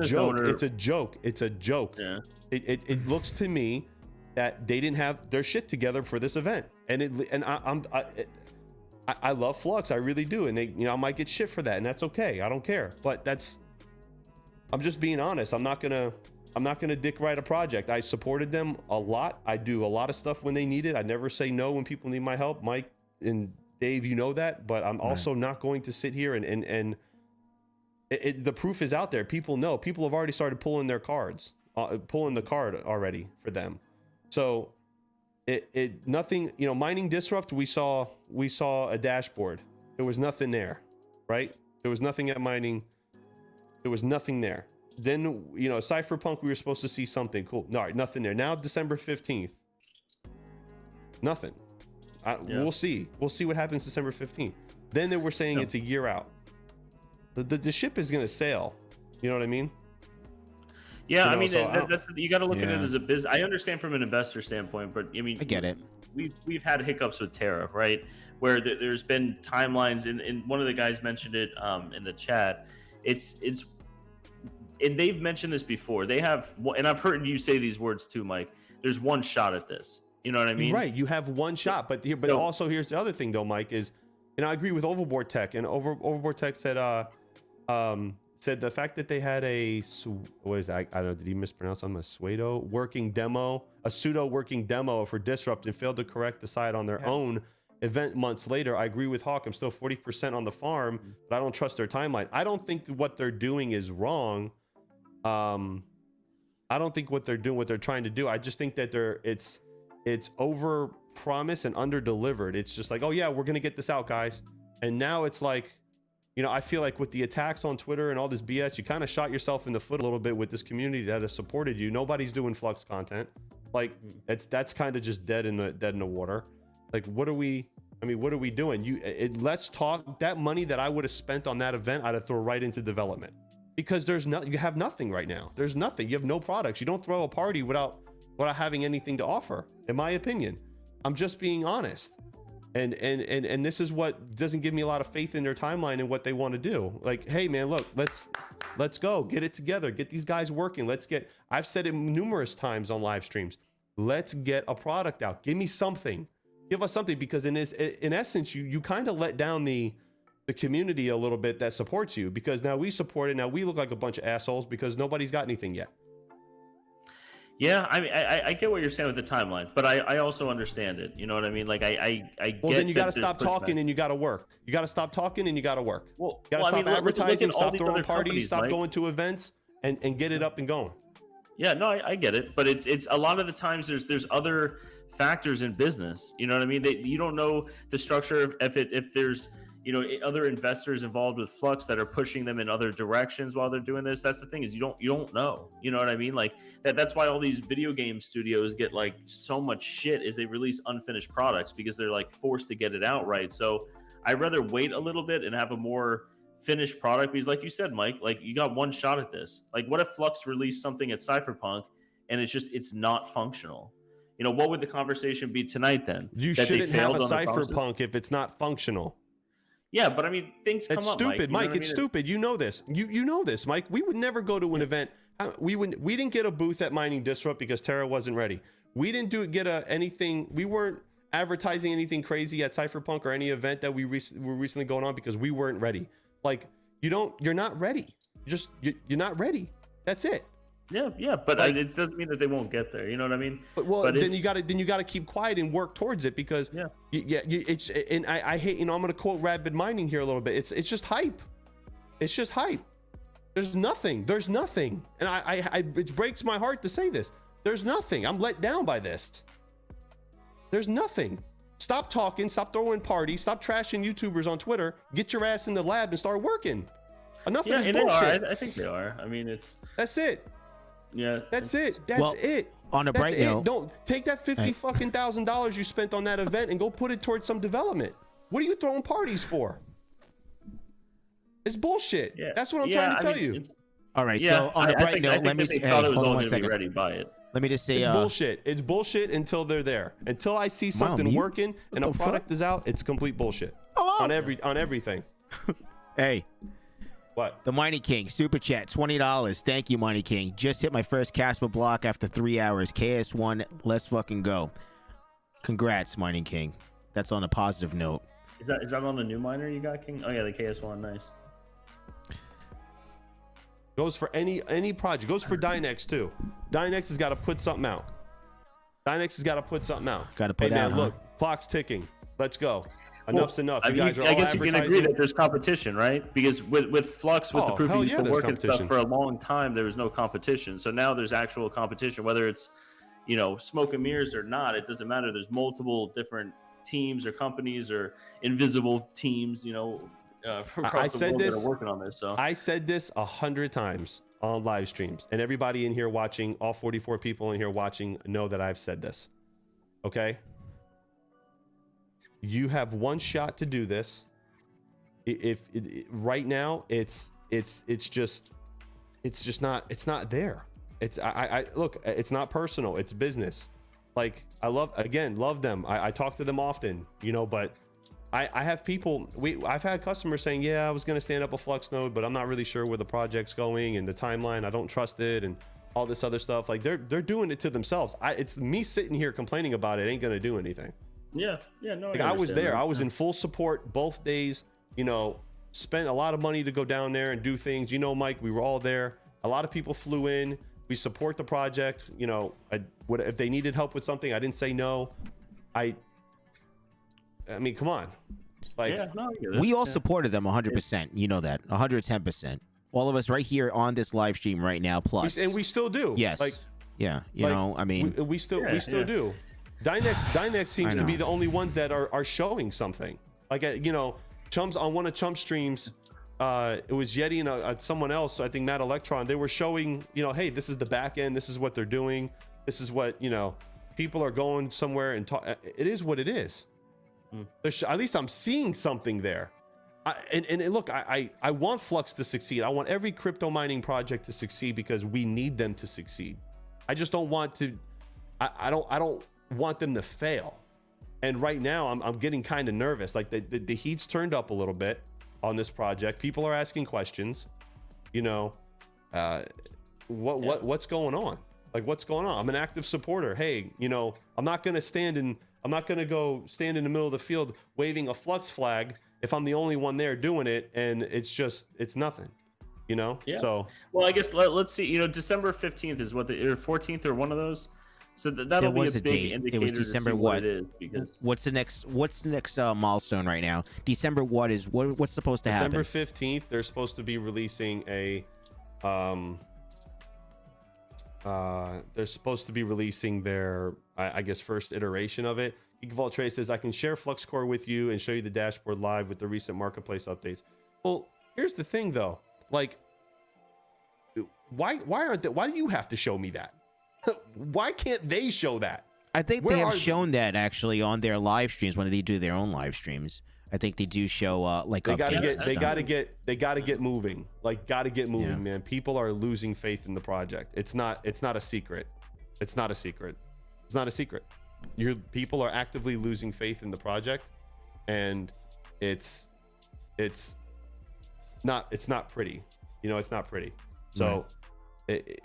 joke. It's a joke. It's a joke. Yeah. It looks to me that they didn't have their shit together for this event, and I love Flux, I really do, and they, you know, I might get shit for that, and that's okay. I don't care, but I'm just being honest. I'm not gonna dick ride a project. I supported them a lot. I do a lot of stuff when they need it. I never say no when people need my help. Mike and Dave, you know that, but I'm also not going to sit here and the proof is out there. People know. People have already started pulling their cards, pulling the card already for them. So nothing, you know, mining disrupt, we saw a dashboard. There was nothing there, right? There was nothing at mining. There was nothing there. Then, you know, Cypherpunk, we were supposed to see something cool. No, nothing there. Now, December 15th, nothing. We'll see what happens December 15th. Then they were saying it's a year out. The ship is going to sail. You know what I mean? Yeah, I mean, that's, you got to look at it as a business. I understand from an investor standpoint, but I mean, I get it. We've had hiccups with Terra, right? Where there's been timelines, and one of the guys mentioned it in the chat. It's and they've mentioned this before. They have, and I've heard you say these words too, Mike. There's one shot at this. You know what I mean? Right. You have one shot, but also here's the other thing though, Mike, is, and I agree with Overboard Tech, and Overboard Tech said the fact that they had what is that? I don't know. Did he mispronounce on a pseudo working demo for Disrupt and failed to correct the site on their own event months later? I agree with Hawk. I'm still 40% on the farm, but I don't trust their timeline. I don't think what they're doing is wrong. I don't think what they're doing, what they're trying to do. I just think that it's over promise and under delivered. It's just like, oh yeah, we're gonna get this out, guys. And now it's like, you know, I feel like with the attacks on Twitter and all this BS, you kind of shot yourself in the foot a little bit with this community that has supported you. Nobody's doing Flux content. Like that's kind of just dead in the water. Like, what are we doing? Let's talk. That money that I would have spent on that event, I'd have thrown right into development, because you have nothing right now. There's nothing. You have no products. You don't throw a party without having anything to offer, in my opinion. I'm just being honest. And this is what doesn't give me a lot of faith in their timeline and what they want to do. Like, hey man, look, let's go get it together, get these guys working. I've said it numerous times on live streams, let's get a product out. Give me something, give us something, because in essence you kind of let down the community a little bit that supports you, because now we support it. Now we look like a bunch of assholes because nobody's got anything yet. Yeah, I mean, I get what you're saying with the timeline, but I also understand it. You know what I mean? Like, I get. Well, then you got to there's stop talking pushback. and you got to work. You got to stop talking and you got to work. Well, You got to well, I stop mean, look at advertising, all stop these throwing other parties, companies, stop Mike. going to events, and get it up and going. Yeah, no, I get it, but it's a lot of the times there's other factors in business. You know what I mean? You don't know the structure of if there's other investors involved with Flux that are pushing them in other directions while they're doing this. That's the thing, is you don't know. You know what I mean? Like that's why all these video game studios get like so much shit, is they release unfinished products because they're like forced to get it out right. So I'd rather wait a little bit and have a more finished product, because like you said, Mike, like you got one shot at this. Like what if Flux released something at Cypherpunk and it's not functional? What would the conversation be tonight then? You That they shouldn't have failed a on the process? Cypherpunk if it's not functional. Yeah, but I mean, things come It's up. stupid, Mike. Mike. It's stupid. You know this. You know this, Mike. We would never go to an event. We didn't get a booth at Mining Disrupt because Terra wasn't ready. We didn't get anything. We weren't advertising anything crazy at Cypherpunk or any event that we were recently going on because we weren't ready. Like you're not ready. You're not ready. That's it. Yeah, but Like, it doesn't mean that they won't get there. You know what I mean? But then you got to keep quiet and work towards it, because it's and I hate, I'm going to quote Rabid Mining here a little bit. It's just hype. It's just hype. There's nothing. And it breaks my heart to say this. There's nothing. I'm let down by this. There's nothing. Stop talking, stop throwing parties, stop trashing YouTubers on Twitter. Get your ass in the lab and start working. Enough of this bullshit. I think they are. I mean, That's it. Yeah. That's it. On a bright note, Don't take that $50,000 you spent on that event and go put it towards some development. What are you throwing parties for? It's bullshit. Yeah. That's what I'm trying to tell you. all right. Yeah, So on a bright note, let me they say, thought it was hold on all one going to be second. ready by it. Let me just say, It's bullshit. It's bullshit until they're there. Until I see something you- working and a the product is out, it's complete bullshit. Oh. On everything. hey, What? the Mighty King super chat, $20. Thank you, Mighty King. Just hit my first Casper block after 3 hours. KS1, let's fucking go. Congrats, Mighty King. That's on a positive note. Is that on the new miner you got, King? Oh yeah, the KS1, nice. Goes for any project. Goes for Dynex too. Dynex has got to put something out. Got to put something out. Got to put hey, out. man, look, clock's ticking. Let's go. Enough's enough. I You mean, guys are I all guess you can agree advertising. that there's competition, right? Because with Flux, with the proof hell of yeah, useful there's work and stuff, competition. for a long time there was no competition. So now there's actual competition, whether it's smoke and mirrors or not. It doesn't matter. There's multiple different teams or companies or invisible teams, across the world that are working on this. So I said this 100 times on live streams, and everybody in here watching, all 44 people in here watching, know that I've said this. Okay? You have one shot to do this. Right now, it's just not there. I look, it's not personal. It's business. Like I love them. I talk to them often, but I have people, I've had customers saying, yeah, I was going to stand up a Flux node, but I'm not really sure where the project's going and the timeline. I don't trust it and all this other stuff. Like they're doing it to themselves. It's me sitting here complaining about it ain't going to do anything. no. Like I was there. I was in full support both days, spent a lot of money to go down there and do things. Mike, we were all there. A lot of people flew in. We support the project. If they needed help with something, I didn't say no. I mean, come on. Like, I get it. We all supported them 100%. You know that. 110%. All of us right here on this live stream right now, plus. and we still do. Yes. Like, yeah. I mean. we still do. Dynex seems to be the only ones that are showing something. Like, Chums on one of Chum's streams, it was Yeti and someone else, I think Matt Electron, they were showing, hey, this is the back end, this is what they're doing, this is what, people are going somewhere and talk. It is what it is. At least I'm seeing something there. Look, I want Flux to succeed. I want every crypto mining project to succeed because we need them to succeed. I just don't want to, I don't want them to fail. And right now I'm getting kind of nervous. Like the heat's turned up a little bit on this project. People are asking questions, you know, what's going on? Like, what's going on? I'm an active supporter. Hey, you know, I'm not going to go stand in the middle of the field waving a Flux flag if I'm the only one there doing it. And it's nothing, you know? Yeah. So, well, I guess let's see, you know, December 15th is what or 14th or one of those. So that'll be a big date. indicator. It was December to see what it is, because what's the next milestone right now? December what's supposed to happen? December 15th, they're supposed to be releasing they're supposed to be releasing their I guess first iteration of it. Geekvault Trey says, I can share FluxCore with you and show you the dashboard live with the recent marketplace updates. Well, here's the thing though, like why do you have to show me that? Why can't they show that? I think they have shown that actually on their live streams when they do their own live streams. I think they do show like updates. They gotta get moving. Like, gotta get moving, man. People are losing faith in the project. It's not a secret. It's not a secret. It's not a secret. People are actively losing faith in the project, and it's not pretty. You know, it's not pretty. So,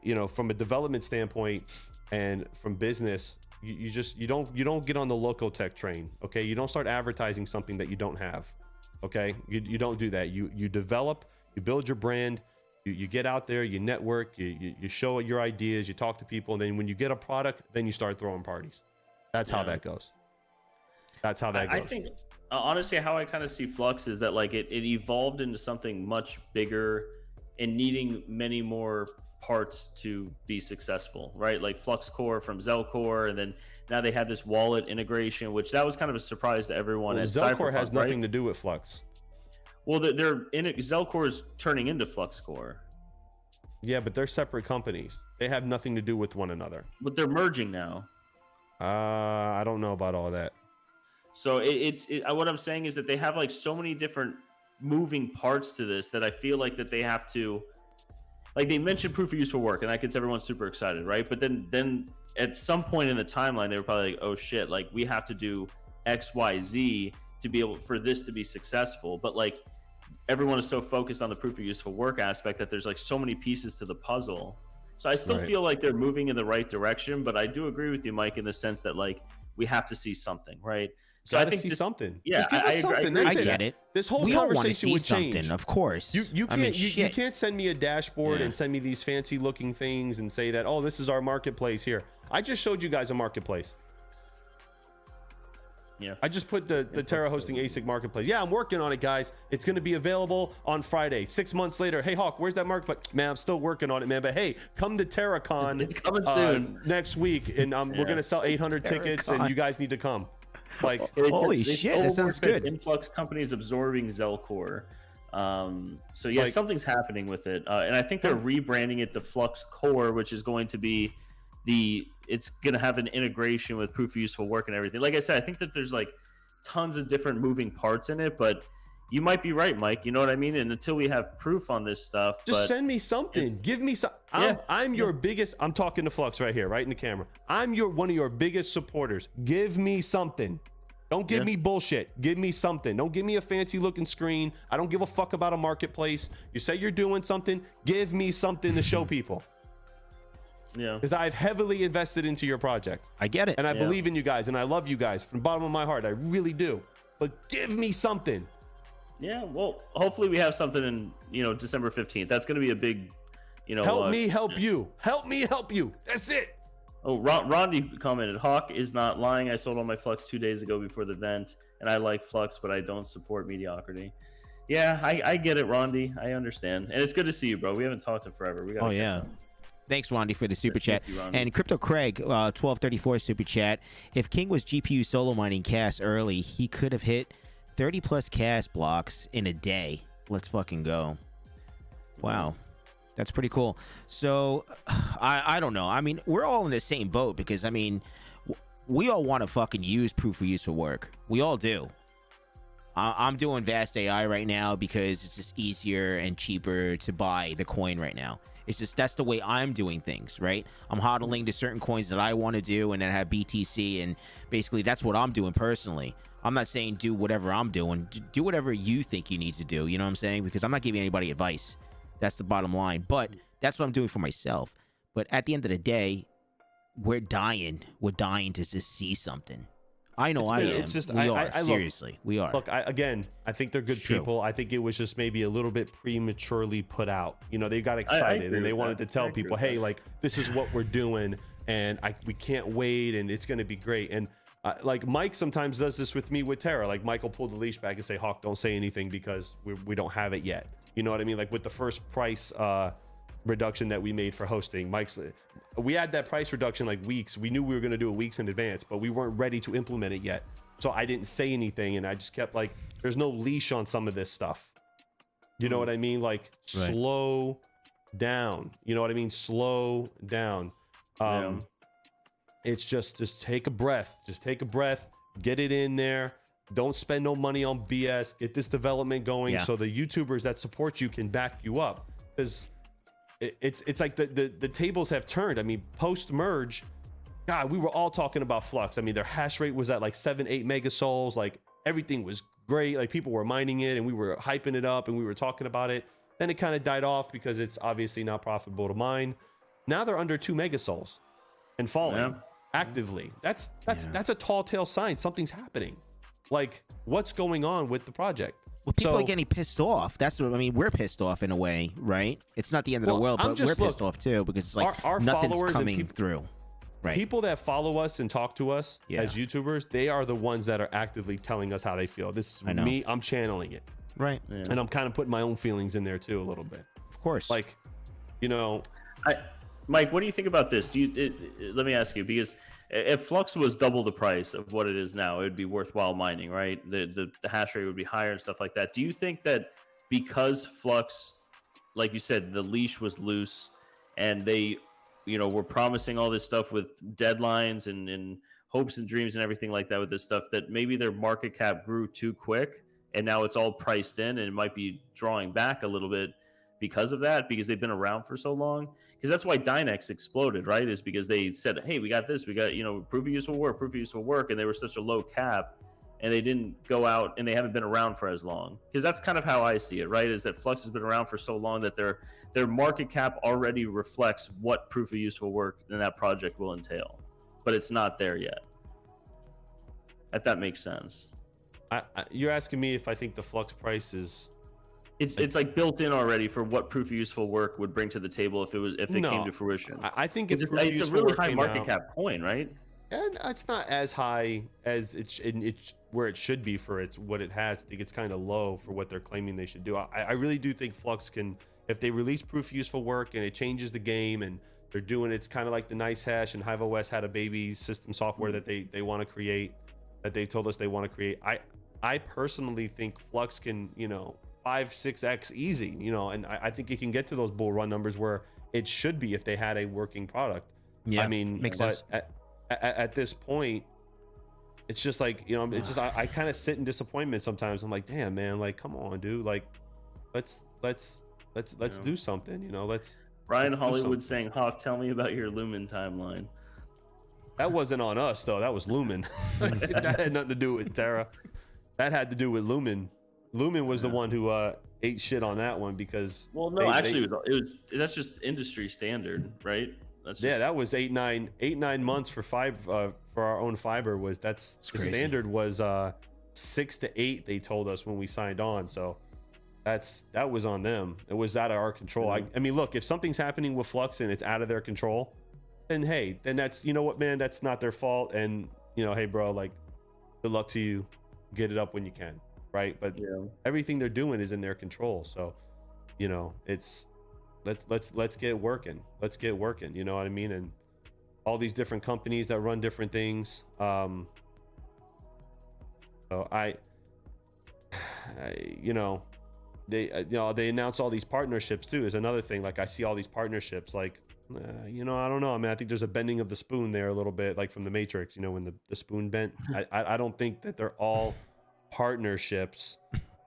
you know, from a development standpoint and from business, you don't get on the Locotech train. Okay, you don't start advertising something that you don't have. Okay, you don't do that. You develop, you build your brand, you get out there, you network, you show your ideas, you talk to people, and then when you get a product, then you start throwing parties. That's how that goes. That's how that goes. I think honestly, how I kind of see Flux is that like it evolved into something much bigger and needing many more parts to be successful, right? Like FluxCore from Zelcore, and then now they have this wallet integration, which that was kind of a surprise to everyone. Well, Zelcore has nothing to do with Flux. Well, Zelcore is turning into FluxCore. Yeah, but they're separate companies. They have nothing to do with one another. But they're merging now. I don't know about all that. So what I'm saying is that they have like so many different moving parts to this that I feel like that they have to. Like, they mentioned proof of useful work, and that gets everyone super excited, right? But then at some point in the timeline, they were probably like, oh shit, like we have to do X, Y, Z to be able for this to be successful. But like everyone is so focused on the proof of useful work aspect that there's like so many pieces to the puzzle. So I still feel like they're moving in the right direction, but I do agree with you, Mike, in the sense that like we have to see something, right? So I think something. Yeah, just give us something. I get it. This whole conversation would change. Something, of course. You can't send me a dashboard and send me these fancy looking things and say that, oh, this is our marketplace here. I just showed you guys a marketplace. Yeah. I just put the Terra Hosting ASIC marketplace. Yeah, I'm working on it, guys. It's going to be available on Friday. 6 months later. Hey, Hawk, where's that marketplace? Man, I'm still working on it, man. But hey, come to TerraCon. It's coming soon. Next week, and we're going to sell 800 tickets, and you guys need to come. Like, holy shit, that sounds good. Influx companies absorbing Zelcore. So yeah, something's happening with it, and I think they're rebranding it to Flux Core, which is going to be it's going to have an integration with proof of useful work and everything. Like I said, I think that there's like tons of different moving parts in it, but you might be right, Mike. You know what I mean? And until we have proof on this stuff, just send me something. Give me some. I'm your biggest. I'm talking to Flux right here, right in the camera. I'm one of your biggest supporters. Give me something. Don't give me bullshit. Give me something. Don't give me a fancy looking screen. I don't give a fuck about a marketplace. You say you're doing something. Give me something to show people. Yeah. Because I've heavily invested into your project. I get it. And I believe in you guys, and I love you guys from the bottom of my heart. I really do. But give me something. Yeah, well, hopefully we have something in, December 15th. That's going to be a big, help me help you. Help me help you. That's it. Oh, Rondi commented, Hawk is not lying. I sold all my Flux 2 days ago before the event, and I like Flux, but I don't support mediocrity. Yeah, I get it, Rondi. I understand. And it's good to see you, bro. We haven't talked in forever. We got yeah. Thanks, Rondi, for the super chat. And Crypto Craig, 1234 super chat. If King was GPU solo mining CAS early, he could have hit 30 plus CAS blocks in a day. Let's fucking go. Wow. That's pretty cool. So, I don't know. I mean, we're all in the same boat because, I mean, we all want to fucking use proof of useful work. We all do. I'm doing Vast AI right now because it's just easier and cheaper to buy the coin right now. It's just that's the way I'm doing things, right? I'm hodling to certain coins that I want to do, and then have BTC, and basically that's what I'm doing personally. I'm not saying do whatever I'm doing. Do whatever you think you need to do. You know what I'm saying? Because I'm not giving anybody advice. That's the bottom line. But that's what I'm doing for myself. But at the end of the day, we're dying. We're dying to just see something. I know I am. It's just we are. Seriously, we are. Look, I think they're good people. I think it was just maybe a little bit prematurely put out. You know, they got excited and they wanted to tell people, hey, like, this is what we're doing, and we can't wait, and it's going to be great. And like Mike sometimes does this with me with Terra. Like Mike will pull the leash back and say, Hawk, don't say anything because we don't have it yet. You know what I mean? Like with the first price reduction that we made for hosting, we had that price reduction like weeks. We knew we were going to do it weeks in advance, but we weren't ready to implement it yet. So I didn't say anything, and I just kept like, there's no leash on some of this stuff. You know what I mean? Like slow down. You know what I mean? Slow down. It's just take a breath. Just take a breath. Get it in there. Don't spend no money on BS. Get this development going so the YouTubers that support you can back you up. Because it's like the tables have turned. I mean, post merge, God, we were all talking about Flux. I mean, their hash rate was at like 7-8 megasouls. Like everything was great. Like people were mining it, and we were hyping it up, and we were talking about it. Then it kind of died off because it's obviously not profitable to mine. Now they're under 2 megasouls and falling actively. That's a tall tale sign. Something's happening. Like, what's going on with the project? Well, people are getting pissed off. That's what I mean. We're pissed off in a way, right? It's not the end of the world, but we're pissed off too because it's like our nothing's followers coming through. Right. People that follow us and talk to us as YouTubers, they are the ones that are actively telling us how they feel. This is me. I'm channeling it. Right. Yeah. And I'm kind of putting my own feelings in there too a little bit. Of course. Like, you know, Mike, what do you think about this? Let me ask you, because if Flux was double the price of what it is now, it would be worthwhile mining, right? The hash rate would be higher and stuff like that. Do you think that because Flux, like you said, the leash was loose and they, were promising all this stuff with deadlines and hopes and dreams and everything like that with this stuff, that maybe their market cap grew too quick and now it's all priced in and it might be drawing back a little bit because of that, because they've been around for so long? Because that's why Dynex exploded, right? Is because they said, hey, we got this, we got, proof of useful work, and they were such a low cap, and they didn't go out, and they haven't been around for as long. Because that's kind of how I see it, right? Is that Flux has been around for so long that their market cap already reflects what proof of useful work in that project will entail, but it's not there yet. If that makes sense. You're asking me if I think the Flux price is... It's like built in already for what proof of useful work would bring to the table if it came to fruition. I think it's a really high market cap coin, right? And it's not as high as it's where it should be for what it has. I think it's kind of low for what they're claiming they should do. I really do think Flux can, if they release proof of useful work and it changes the game and they're doing, it's kind of like the Nice Hash and Hive OS had a baby system software that they want to create, that they told us they want to create. I personally think Flux can, 5-6x easy, and I think it can get to those bull run numbers where it should be if they had a working product. Yeah, I mean, makes sense. At this point, it's just like, it's just I kind of sit in disappointment sometimes. I'm like, damn, man, like, come on, dude, like, let's do something, let's. Ryan Hollywood saying, Hawk, tell me about your Lumen timeline. That wasn't on us though. That was Lumen. That had nothing to do with Terra. That had to do with Lumen. Lumen was the one who ate shit on that one because that's just industry standard, right? That was 8-9 months for our own fiber. The standard was 6 to 8. They told us when we signed on, so that was on them. It was out of our control. I mean, look, if something's happening with Flux and it's out of their control, then hey, then that's, what, man, that's not their fault. And hey, bro, like, good luck to you. Get it up when you can. Right, but everything they're doing is in their control. So, it's let's get working. Let's get working. You know what I mean? And all these different companies that run different things. So they announce all these partnerships too. Is another thing. Like I see all these partnerships. Like, I don't know. I mean, I think there's a bending of the spoon there a little bit, like from the Matrix. When the spoon bent. I don't think that they're all partnerships.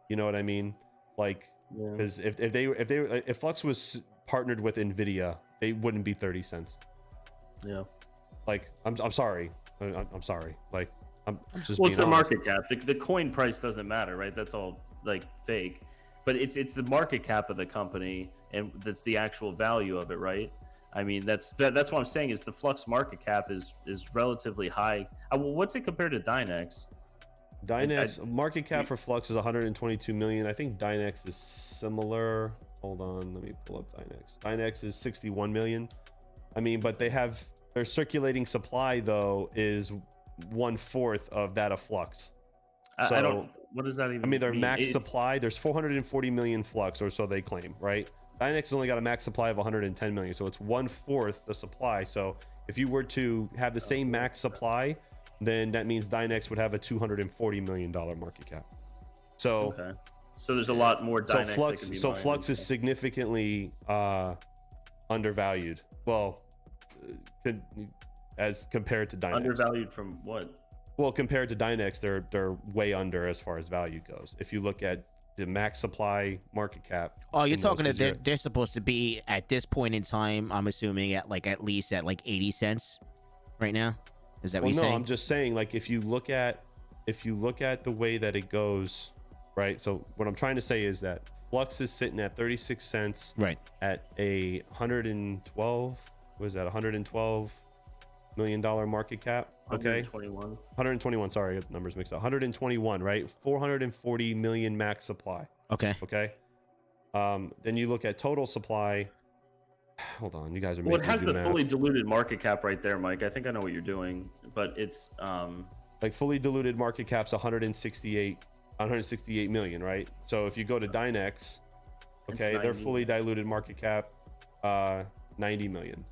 You know what I mean? Like, Yeah. because if Flux was partnered with Nvidia, they wouldn't be 30 cents. Yeah. Like, I'm sorry. I'm sorry. Like, I'm just Well, being it's the honest. market cap. The coin price doesn't matter, right? That's all like fake. But it's the market cap of the company, and that's the actual value of it, right? I mean, that's what I'm saying is the Flux market cap is relatively high. What's it compared to Dynex? Dynex market cap for Flux is 122 million. I think Dynex is similar. Hold on, let me pull up Dynex. Dynex is 61 million. I mean, but their circulating supply though is 1/4 of that of Flux. So, I don't. What does that even? I mean, their mean? max supply, there's 440 million Flux, or so they claim, right? Dynex has only got a max supply of 110 million, so it's 1/4 the supply. So if you were to have the same max supply, then that means Dynex would have a $240 million market cap. So, Okay. So there's a lot more Dynex. Flux is significantly undervalued. Well, as compared to Dynex. Undervalued from what? Well, compared to Dynex, they're way under as far as value goes. If you look at the max supply market cap. Oh, you're talking that they're supposed to be at this point in time, I'm assuming at least 80 cents right now. Is that what you're saying? I'm just saying, like, if you look at the way that it goes, right? So what I'm trying to say is that Flux is sitting at 36 cents, right, at a 112. What is that? 112 million dollar market cap. Okay, 121. Sorry, I got the numbers mixed up. 121, right? 440 million max supply. Okay. Then you look at total supply. Hold on, you guys are. Well, it has the fully diluted market cap right there, Mike. I think I know what you're doing, but it's like fully diluted market cap's 168 million, right? So if you go to Dynex, okay, their fully diluted market cap 90 million.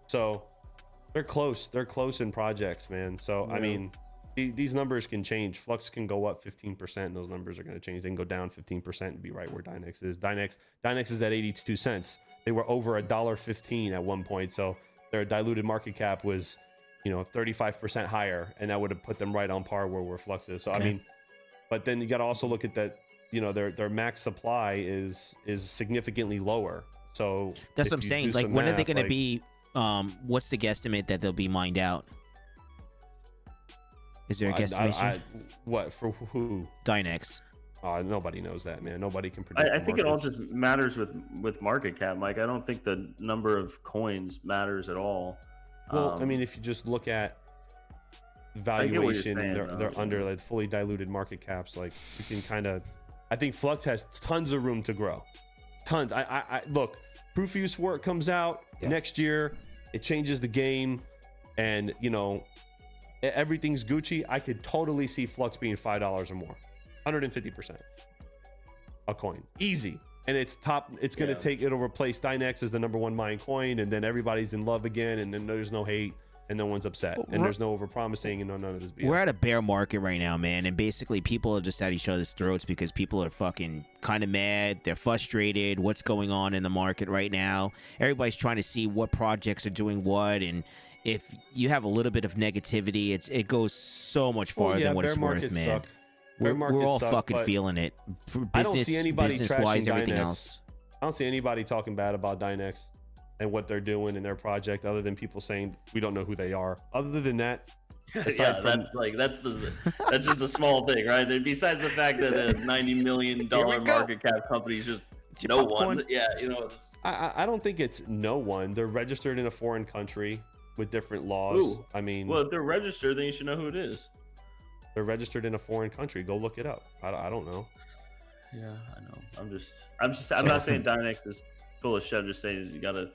So they're close in projects, man. So yeah. I mean, these numbers can change. Flux can go up 15%, and those numbers are going to change. They can go down 15% and be right where Dynex is. Dynex is at 82 cents. They were over $1.15 at one point, so their diluted market cap was, 35% higher, and that would have put them right on par where Flux is. So okay. I mean, but then you got to also look at that. Their max supply is significantly lower. So that's what I'm saying. Like, when are they going to be? What's the guesstimate that they'll be mined out? Is there a guesstimation? What for who? Dynex. Nobody knows that, man. Nobody can predict. I think it all just matters with market cap, Mike. I don't think the number of coins matters at all. Well, I mean, if you just look at valuation, they're under like fully diluted market caps. Like, you can kind of. I think Flux has tons of room to grow. Tons. I look. Proof of use work comes out next year. It changes the game, and everything's Gucci. I could totally see Flux being $5 or more. 150% a coin, easy. And it's going to take, it'll replace Dynex as the #1 mine coin, and then everybody's in love again, and then there's no hate, and no one's upset, and there's no over promising, and none of this BS. We're at a bear market right now, man, and basically people are just at each other's throats because people are fucking kind of mad. They're frustrated. What's going on in the market right now? Everybody's trying to see what projects are doing what, and if you have a little bit of negativity, it goes so much farther than what it's worth, man. Suck. We're all fucking feeling it. For business, I don't see anybody business-wise, trashing everything Dynex. else. I don't see anybody talking bad about Dynex and what they're doing in their project, other than people saying we don't know who they are. Other than that, that's just a small thing, right? Besides the fact that a $90 million market cap company is just no one. Yeah, I don't think it's no one. They're registered in a foreign country with different laws. Ooh. I mean, well, if they're registered, then you should know who it is. They're registered in a foreign country. Go look it up. I don't know. Yeah, I know. I'm not saying Dynex is full of shit. I'm just saying you gotta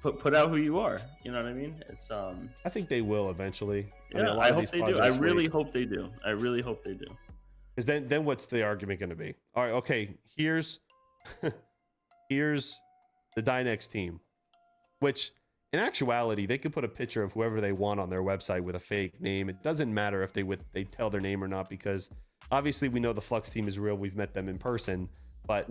put out who you are. You know what I mean? It's I think they will eventually. Yeah, I hope they do. I really hope they do. I really hope they do. Because then what's the argument going to be? All right, okay. Here's the Dynex team, which in actuality, they could put a picture of whoever they want on their website with a fake name. It doesn't matter if they tell their name or not, because obviously we know the Flux team is real. We've met them in person, but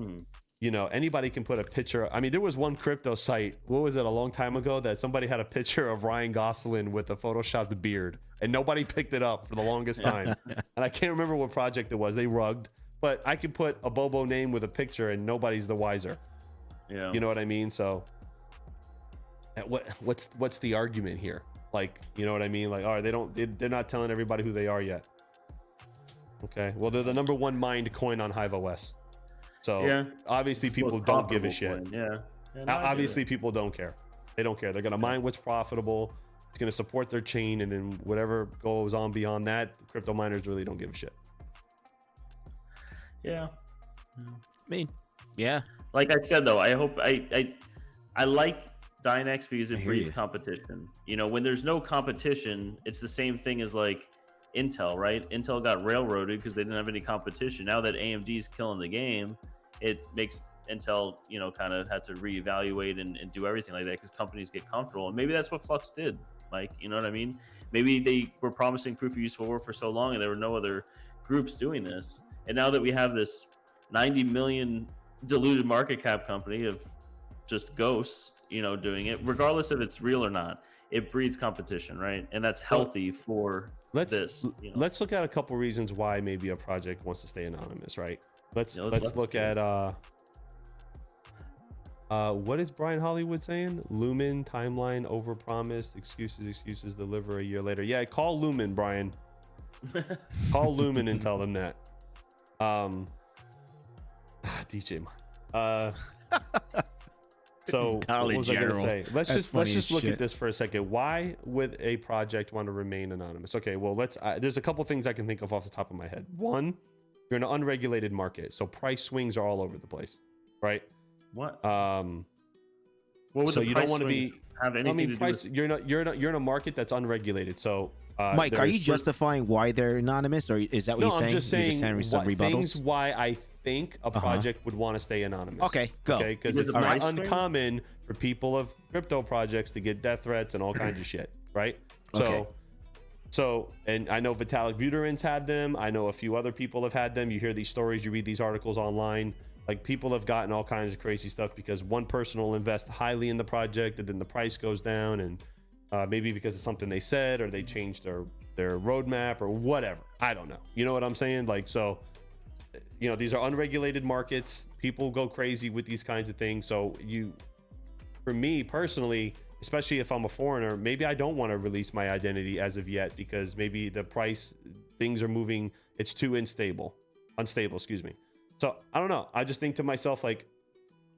you know, anybody can put a picture. I mean, there was one crypto site, what was it, a long time ago, that somebody had a picture of Ryan Gosling with a photoshopped beard, and nobody picked it up for the longest time. And I can't remember what project it was. They rugged, but I could put a Bobo name with a picture and nobody's the wiser. Yeah. You know what I mean? So what's the argument here? Like, you know what I mean? Like, all right, they're not telling everybody who they are yet. Okay. Well, they're the #1 mined coin on Hive OS. So Yeah. obviously It's the people most don't give a profitable shit. coin. Yeah. Yeah, no, I get Obviously it. people don't care. They don't care. They're going to mine what's profitable. It's going to support their chain. And then whatever goes on beyond that, crypto miners really don't give a shit. Yeah. I mean, yeah. Like I said though, I hope I like Dynex because I it hear breeds you. competition. You know, when there's no competition, it's the same thing as like Intel, right? Intel got railroaded because they didn't have any competition. Now that AMD's killing the game, it makes Intel, you know, kind of had to reevaluate and do everything like that because companies get comfortable. And maybe that's what Flux did, Mike. You know what I mean? Maybe they were promising proof of useful work for so long and there were no other groups doing this. And now that we have this 90 million diluted market cap company of just ghosts, you know, doing it, regardless if it's real or not, it breeds competition, right? And that's healthy for this. You know? Let's look at a couple reasons why maybe a project wants to stay anonymous, right? Let's look at what is Brian Hollywood saying? Lumen timeline overpromised, excuses deliver a year later. Yeah, call Lumen, Brian. Call Lumen and tell them that. DJ. So what was I gonna say? Let's just look at this for a second. Why would a project want to remain anonymous? Okay, well there's a couple things I can think of off the top of my head. One, you're in an unregulated market, so price swings are all over the place, right? What? What would so you don't want to be have anything to price, do with... you're in a market that's unregulated. So Mike, are you justifying why they're anonymous, or is that what you're saying? I'm just saying some rebuttals? things why I think a project would want to stay anonymous. Okay, go. Okay, because it's not uncommon for people of crypto projects to get death threats and all kinds of shit, right? Okay. So, and I know Vitalik Buterin's had them. I know a few other people have had them. You hear these stories, you read these articles online. Like, people have gotten all kinds of crazy stuff because one person will invest highly in the project and then the price goes down, and maybe because of something they said or they changed their roadmap or whatever. I don't know. You know what I'm saying? Like, so, you know, these are unregulated markets. People go crazy with these kinds of things. So for me personally, especially if I'm a foreigner, maybe I don't want to release my identity as of yet because maybe the price, things are moving. It's too unstable, excuse me. So I don't know. I just think to myself, like,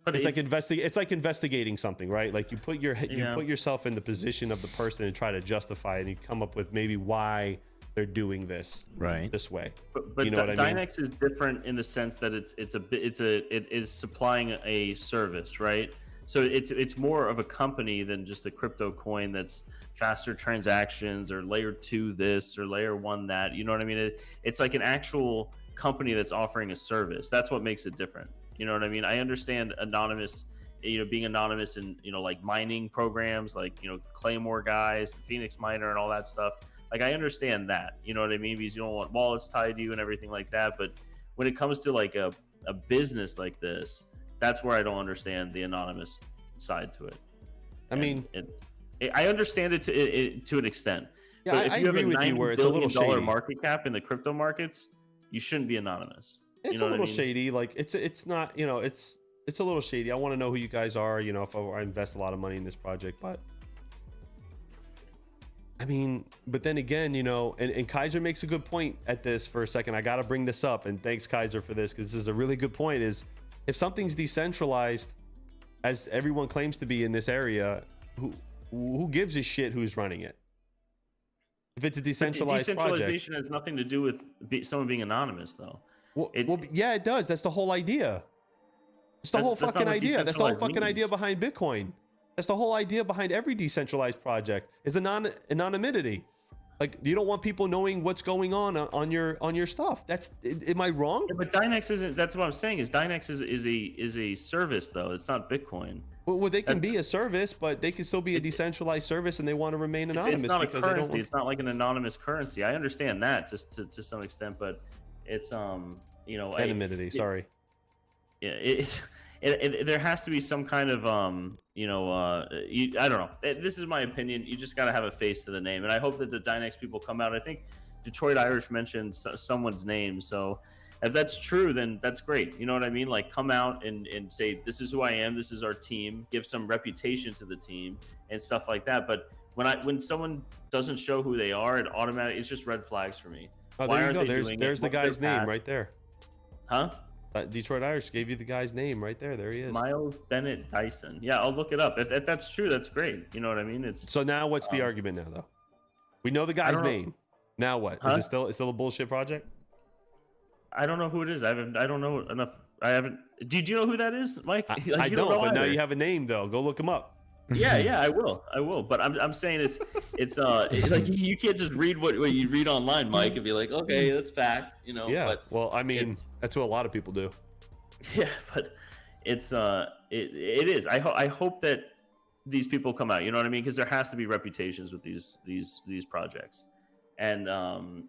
it's like investigating something, right? Like you put yourself in the position of the person and try to justify it, and you come up with maybe why they're doing this this way. But you know what I mean? Dynex is different in the sense that it is supplying a service, right? So it's more of a company than just a crypto coin that's faster transactions or layer 2 this or layer 1 that. You know what I mean? It's like an actual company that's offering a service. That's what makes it different. You know what I mean? I understand anonymous, you know, being anonymous in, you know, like mining programs, like, you know, Claymore guys, Phoenix Miner and all that stuff. Like, I understand that, you know what I mean? Because you don't want wallets tied to you and everything like that. But when it comes to like a business like this, that's where I don't understand the anonymous side to it. I mean, I understand it to an extent. Yeah, but if you agree have a with you where $9 it's a little billion shady. market cap in the crypto markets, you shouldn't be anonymous. It's you know a little what I mean? shady. Like it's not, you know, it's a little shady. I want to know who you guys are, you know, if I invest a lot of money in this project. But I mean, but then again, you know, and Kaiser makes a good point at this for a second. I got to bring this up, and thanks Kaiser for this, because this is a really good point. Is if something's decentralized, as everyone claims to be in this area, who gives a shit who's running it? If it's a decentralized decentralization project, has nothing to do with someone being anonymous, though. Well, yeah, it does. That's the whole idea. It's the whole fucking idea. That's the whole fucking idea behind Bitcoin. That's the whole idea behind every decentralized project is anonymity. Like, you don't want people knowing what's going on your stuff. That's, am I wrong? Yeah, but Dynex isn't. That's what I'm saying. Is Dynex is a service though? It's not Bitcoin. Well, they can be a service, but they can still be a decentralized service, and they want to remain anonymous. It's not a currency. It's not like an anonymous currency. I understand that just to some extent, but it's you know, anonymity. Sorry. Yeah, there has to be some kind of I don't know. This is my opinion. You just got to have a face to the name, and I hope that the Dynex people come out. I think Detroit Irish mentioned someone's name, so if that's true, then that's great. You know what I mean? Like, come out and say, this is who I am, this is our team, give some reputation to the team and stuff like that. But when someone doesn't show who they are, it automatically, it's just red flags for me. Oh, there you go. There's the guy's name right there. Huh? Detroit Irish gave you the guy's name right there. There he is. Miles Bennett Dyson. Yeah, I'll look it up. If that's true, that's great. You know what I mean? It's so now what's the argument now, though? We know the guy's name. Now what? Is it still a bullshit project? I don't know who it is. I don't know enough. I haven't. Do you know who that is, Mike? Like, I don't but now you have a name though. Go look him up. Yeah, I will. But I'm saying it's like you can't just read what you read online, Mike, and be like, okay, that's fact, you know. Yeah. But well, I mean, that's what a lot of people do. Yeah, but it's it is. I hope that these people come out. You know what I mean? Because there has to be reputations with these projects. And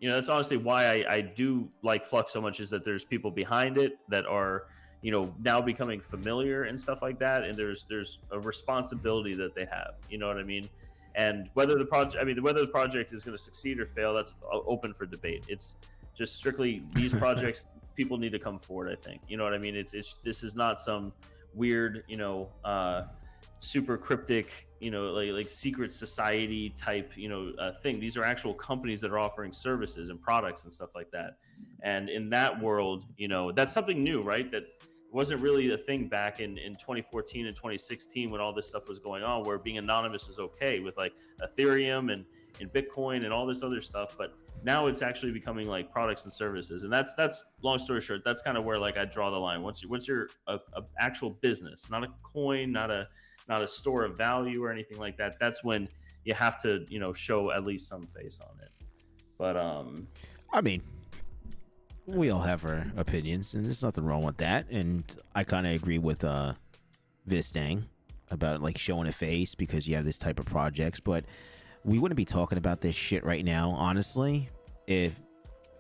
that's honestly why I do like Flux so much, is that there's people behind it that are now becoming familiar and stuff like that, and there's a responsibility that they have. You know what I mean? And whether the project is going to succeed or fail, that's open for debate. It's just strictly these projects. People need to come forward. I think. You know what I mean? This is not some weird super cryptic like secret society type thing. These are actual companies that are offering services and products and stuff like that. And in that world, that's something new, right? That wasn't really a thing back in 2014 and 2016 when all this stuff was going on, where being anonymous was okay with like Ethereum and Bitcoin and all this other stuff. But now it's actually becoming like products and services. And that's long story short, that's kind of where like I draw the line. Once you're a actual business, not a coin, not a store of value or anything like that, that's when you have to show at least some face on it. But I mean, we all have our opinions, and there's nothing wrong with that. And I kind of agree with Vistang about like showing a face because you have this type of projects. But we wouldn't be talking about this shit right now, honestly, if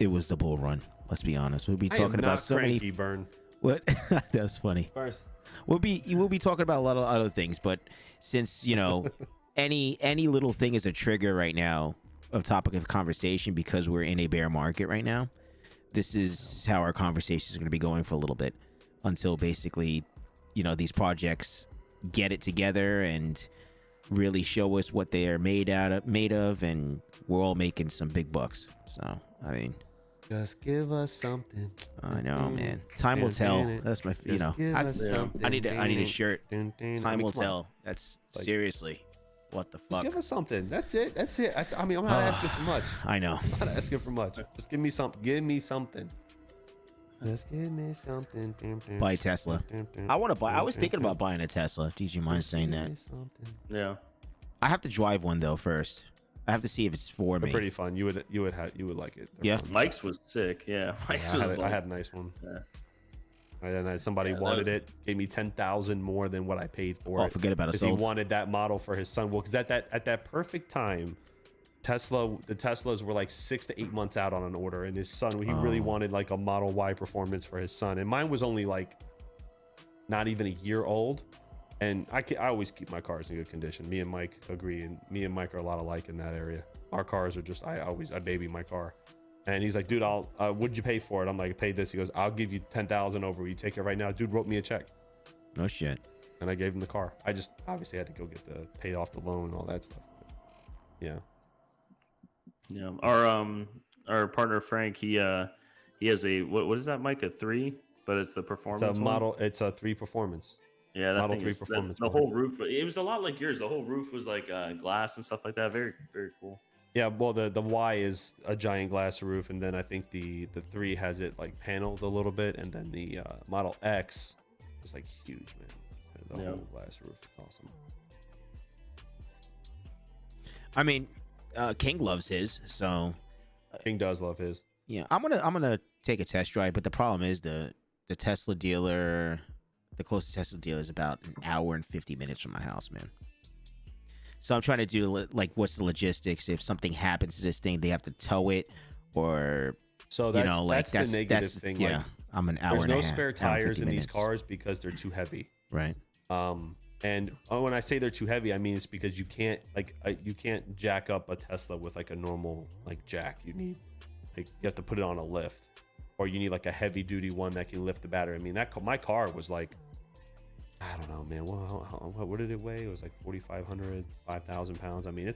it was the bull run. Let's be honest. We'd be talking about so many. Burn. What? That was funny. First. We'll be talking about a lot of other things, but since any little thing is a trigger right now of topic of conversation because we're in a bear market right now, this is how our conversation is going to be going for a little bit until basically these projects get it together and really show us what they are made of, and we're all making some big bucks. So I mean, just give us something. I know, man. Time will tell. That's my, I need a shirt. Time will tell. That's seriously, what the fuck? Just give us something. That's it. I mean, I'm not asking for much. I know. I'm not asking for much. Just give me something. Give me something. Just give me something. Buy a Tesla. I want to buy. I was thinking about buying a Tesla. Did you mind saying that? Yeah. I have to drive one though first. I have to see if it's for They're me. pretty fun. You would like it. Yeah. Mike's was sick. Yeah. Mike's was. I had a nice one. Yeah. And then somebody wanted it, gave me 10,000 more than what I paid for it. Oh, forget about it. He wanted that model for his son. Well, because at that perfect time, the Teslas were like 6 to 8 months out on an order, and his son, he really wanted like a Model Y performance for his son, and mine was only like not even a year old. And I always keep my cars in good condition. Me and Mike agree, and me and Mike are a lot alike in that area. Our cars are just I baby my car. And he's like, dude, what'd you pay for it? I'm like, I paid this. He goes, I'll give you 10,000 over. You take it right now. Dude wrote me a check. No shit. And I gave him the car. I just obviously had to go pay off the loan and all that stuff. Yeah. Yeah. Our partner Frank, he has a what is that, Mike? A 3, but it's the performance. It's a model. It's a 3 performance. Yeah, that Model 3 performance. The whole roof. It was a lot like yours. The whole roof was like glass and stuff like that. Very, very cool. Yeah, well, the Y is a giant glass roof, and then I think the 3 has it like paneled a little bit, and then the Model X is like huge, man. The whole glass roof. It's awesome. I mean, King loves his, so King does love his. Yeah, I'm gonna take a test drive, but the problem is the Tesla dealer, the closest Tesla dealer is about an hour and 50 minutes from my house, man. So I'm trying to do like, what's the logistics? If something happens to this thing, they have to tow it, or so that's the negative thing. Yeah. Like, I'm an hour. There's and a no half, spare hour and tires 50 in these minutes. cars because they're too heavy. Right. And when I say they're too heavy, I mean it's because you can't you can't jack up a Tesla with like a normal like jack. You need you have to put it on a lift, or you need like a heavy duty one that can lift the battery. I mean my car was like, I don't know, man. What did it weigh? It was like 4,500, 5,000 pounds. I mean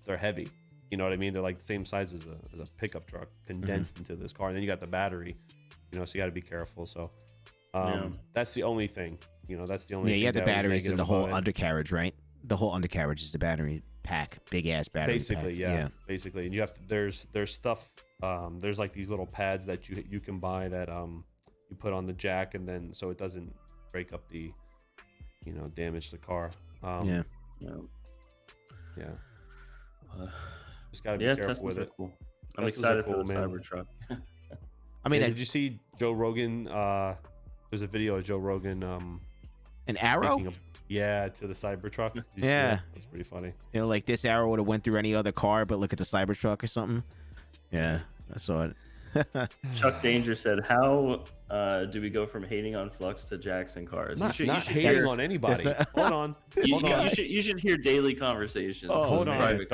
they're heavy. You know what I mean? They're like the same size as a pickup truck condensed into this car. And then you got the battery. You know, so you got to be careful. So that's the only thing. You know, that's the only. Yeah, thing you have the that was batteries and the negative whole about it. undercarriage, right? The whole undercarriage is the battery pack, big ass battery. Basically, pack. yeah, basically. And you have to, there's stuff. There's like these little pads that you can buy that you put on the jack, and then so it doesn't break up the, you know, damage the car. Yeah. Just gotta be careful with it. Cool. I'm Teslas excited are cool, for the man. Cybertruck. I mean, did you see Joe Rogan? There's a video of Joe Rogan. an arrow. To the Cybertruck. Did you see Yeah. that? That's pretty funny. You know, like this arrow would have went through any other car, but look at the Cybertruck or something. Yeah, I saw it. Chuck Danger said, "How do we go from hating on Flux to Jackson cars?" Not hating hear, on anybody. Yes, Hold on. You should hear daily conversations. Oh, Hold on. private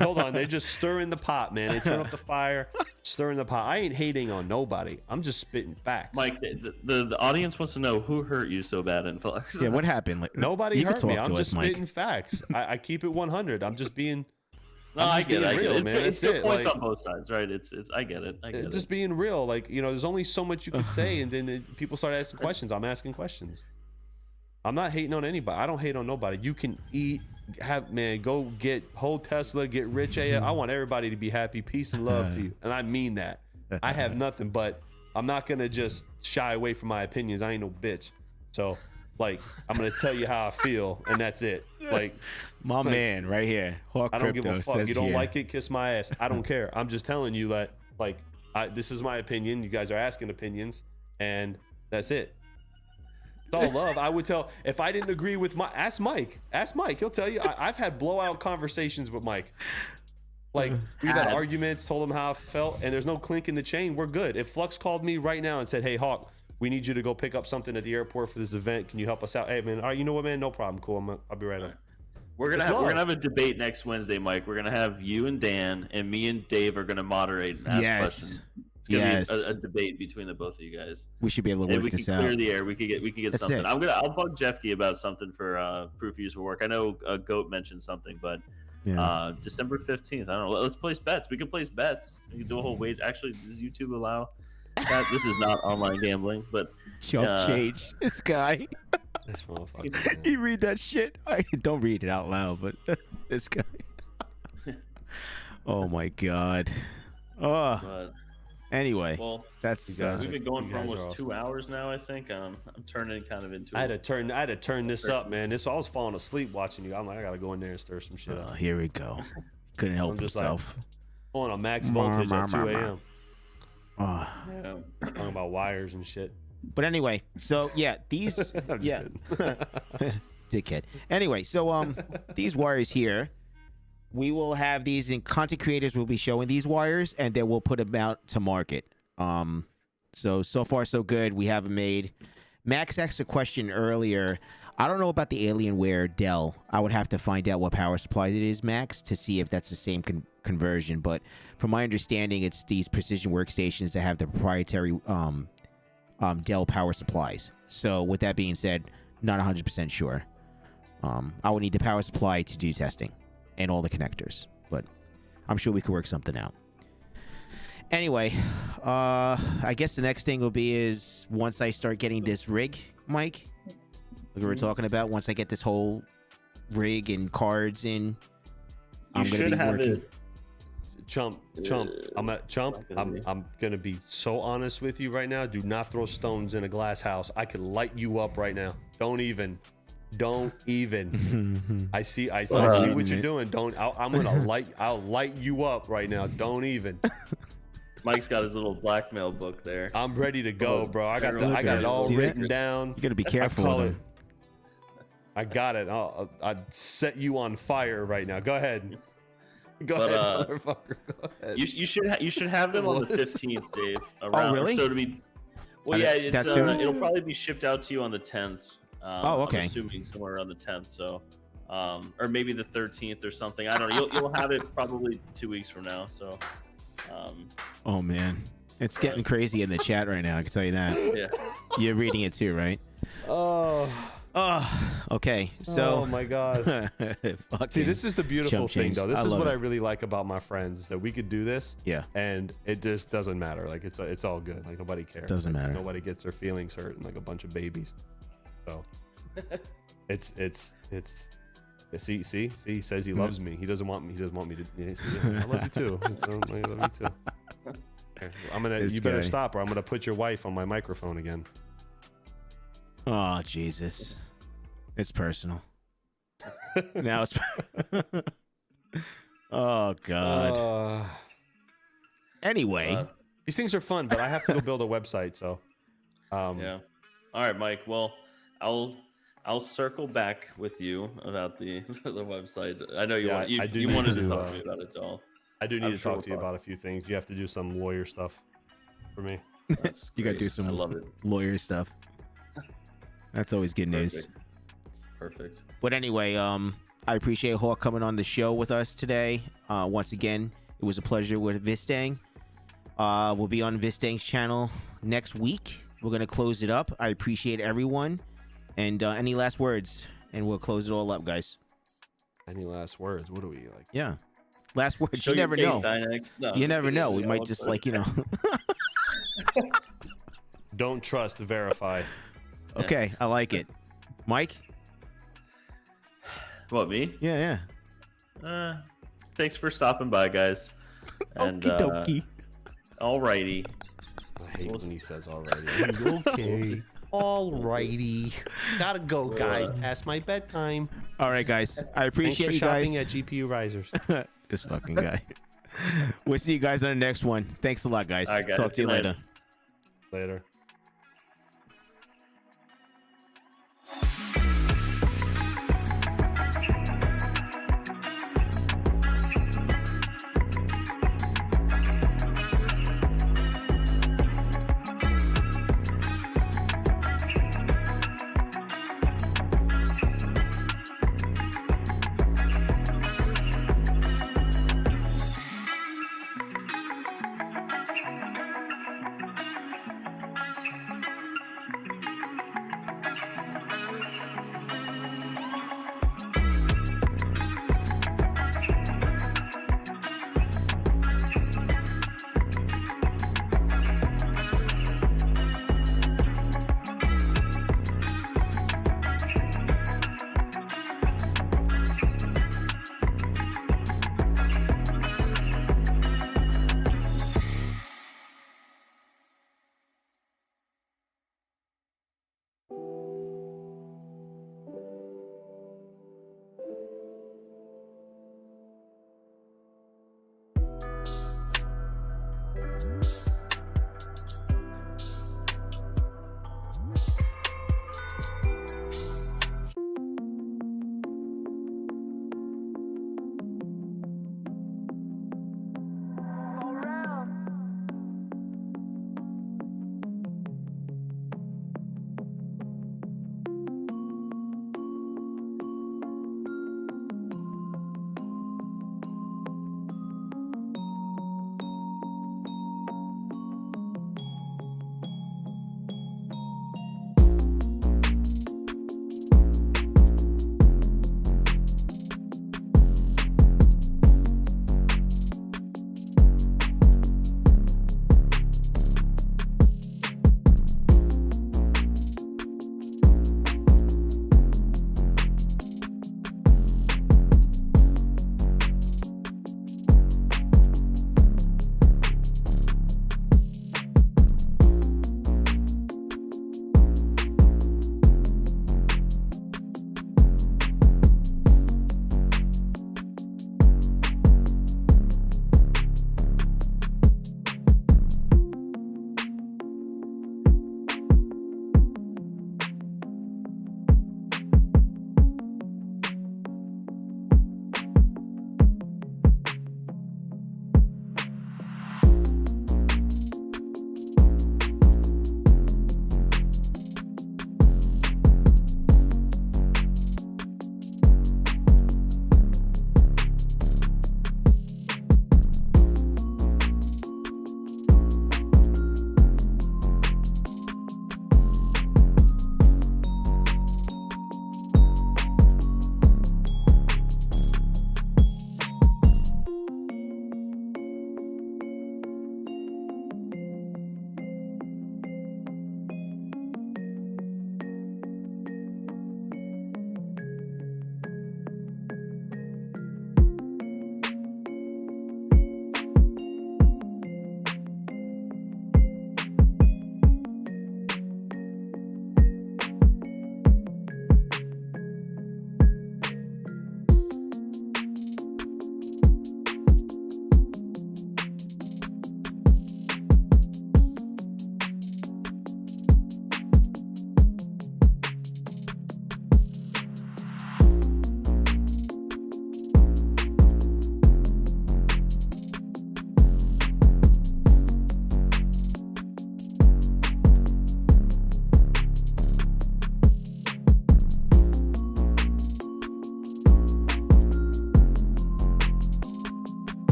Hold on. They're just stirring the pot, man. They turn up the fire, stirring the pot. I ain't hating on nobody. I'm just spitting facts. Mike, the audience wants to know who hurt you so bad in Flux. Yeah, what happened? Like, Nobody you can hurt me. talk to I'm us, just Mike. spitting facts. I keep it 100. I'm just being. No, I'm I just get it. being I get real, it. man. It's That's good it. points Like, on both sides, right? It's I get it. I get just it. being real. Like, you know, there's only so much you could say, and then people start asking questions. I'm asking questions. I'm not hating on anybody. I don't hate on nobody. You can eat, go get whole Tesla, get rich. I want everybody to be happy. Peace and love to you, and I mean that. I have nothing, but I'm not gonna just shy away from my opinions. I ain't no bitch. So, like, I'm gonna tell you how I feel, and that's it. Like, My man, right here, Hawk I don't give Crypto a fuck. says You don't here. like it, kiss my ass. I don't care. I'm just telling you that, like, this is my opinion. You guys are asking opinions, and that's it. It's all love. I would tell if I didn't agree with ask Mike. Ask Mike. He'll tell you. I've had blowout conversations with Mike. Like, we've had arguments, told him how I felt, and there's no clink in the chain. We're good. If Flux called me right now and said, "Hey, Hawk, we need you to go pick up something at the airport for this event. Can you help us out?" Hey, man. All right, you know what, man? No problem. Cool. I'll be right up. We're gonna have a debate next Wednesday, Mike. We're gonna have you and Dan, and me and Dave are gonna moderate and ask questions. It's gonna be a debate between the both of you guys. We should be able to And work we this can out. clear the air. We could get That's something. it. I'll bug Jeffkey about something for proof of use for work. I know Goat mentioned something, but Yeah. December 15th. I don't know. Let's place bets. We can place bets. We can do a whole wage. Actually, does YouTube allow that? This is not online gambling, but Chump change. This guy. This motherfucker. Man. You read that shit? I don't read it out loud, but this guy. Oh my god. Oh. but Anyway, well, that's we've been going you for guys are almost awesome. 2 hours now. I think I'm turning kind of into. I had to turn this up, man. I was falling asleep watching you. I'm like, I gotta go in there and stir some shit up. here we go. Couldn't help I'm just like- himself. Going on max voltage at 2 a.m. Oh. Yeah. Talking about wires and shit. But anyway, so yeah, these I'm just yeah, kidding. dickhead. Anyway, so these wires here, we will have these, and content creators will be showing these wires, and then we'll put them out to market. So far so good. We have them made. Max asked a question earlier. I don't know about the Alienware Dell. I would have to find out what power supply it is, Max, to see if that's the same conversion. But from my understanding, it's these precision workstations that have the proprietary Dell power supplies. So with that being said, not 100% sure. I would need the power supply to do testing and all the connectors, but I'm sure we could work something out. Anyway, I guess the next thing will be is once I start getting this rig, Mike, like we were talking about, once I get this whole rig and cards in, I'm You gonna should be have working. it. Chump. I'm gonna be so honest with you right now. Do not throw stones in a glass house. I could light you up right now. Don't even. I see what you're doing. I'll light you up right now. Don't even. Mike's got his little blackmail book there. I'm ready to go, bro. I got it all See that? written down. You gotta be careful with them. I got it. I'd set you on fire right now. Go ahead. Go ahead, motherfucker. Go ahead. You should have them on the 15th, Dave. Oh, really? So to be, Well, yeah, it's that soon? it'll probably be shipped out to you on the 10th. Oh, okay. I'm assuming somewhere around the 10th. So, or maybe the 13th or something. I don't know. You'll have it probably 2 weeks from now. So, Oh man, it's getting crazy in the chat right now. I can tell you that. yeah. You're reading it too, right? Oh, Okay. So. oh my God. See, this is the beautiful chump thing, change. though. This I is love what it. I really like about my friends, that we could do this. Yeah. And it just doesn't matter. Like it's all good. Like nobody cares. Doesn't Like, matter. Nobody gets their feelings hurt, and like a bunch of babies. So it's see, he says he loves me. He doesn't want me. He doesn't want me to. I love you too. I love you too. Okay, I'm gonna. This you better guy. stop, or I'm gonna put your wife on my microphone again. Oh Jesus, it's personal. Now it's. Oh God. Anyway, These things are fun, but I have to go build a website. So. Yeah. All right, Mike. Well, I'll circle back with you about the website. I know you Yeah, want you, I do you need wanted to, to talk to me about it, so I do need I'm to sure talk to you we'll talk. about a few things. You have to do some lawyer stuff for me. That's you got to great. do some I love it. lawyer stuff. That's always good news. Perfect. But anyway, I appreciate Hawk coming on the show with us today. Once again, it was a pleasure with Vistang. We'll be on Vistang's channel next week. We're gonna close it up. I appreciate everyone. And any last words? And we'll close it all up, guys. Any last words? What do we like? Yeah. Last words. Show You your never case, know. Dynex. No, You just never kidding. know. We Yeah, might what's just that? like, you know. Don't trust, verify. Okay, I like it. Mike? What, me? Yeah. Thanks for stopping by, guys. And Okie dokie. alrighty. I hate when he says alrighty. Okay. Alrighty. Gotta go, guys. Past my bedtime. All right, guys. I Thanks for appreciate you shopping guys. at Gpurisers. This fucking guy. We'll see you guys on the next one. Thanks a lot, guys. All right, guys. Talk to you Good night. later. Later.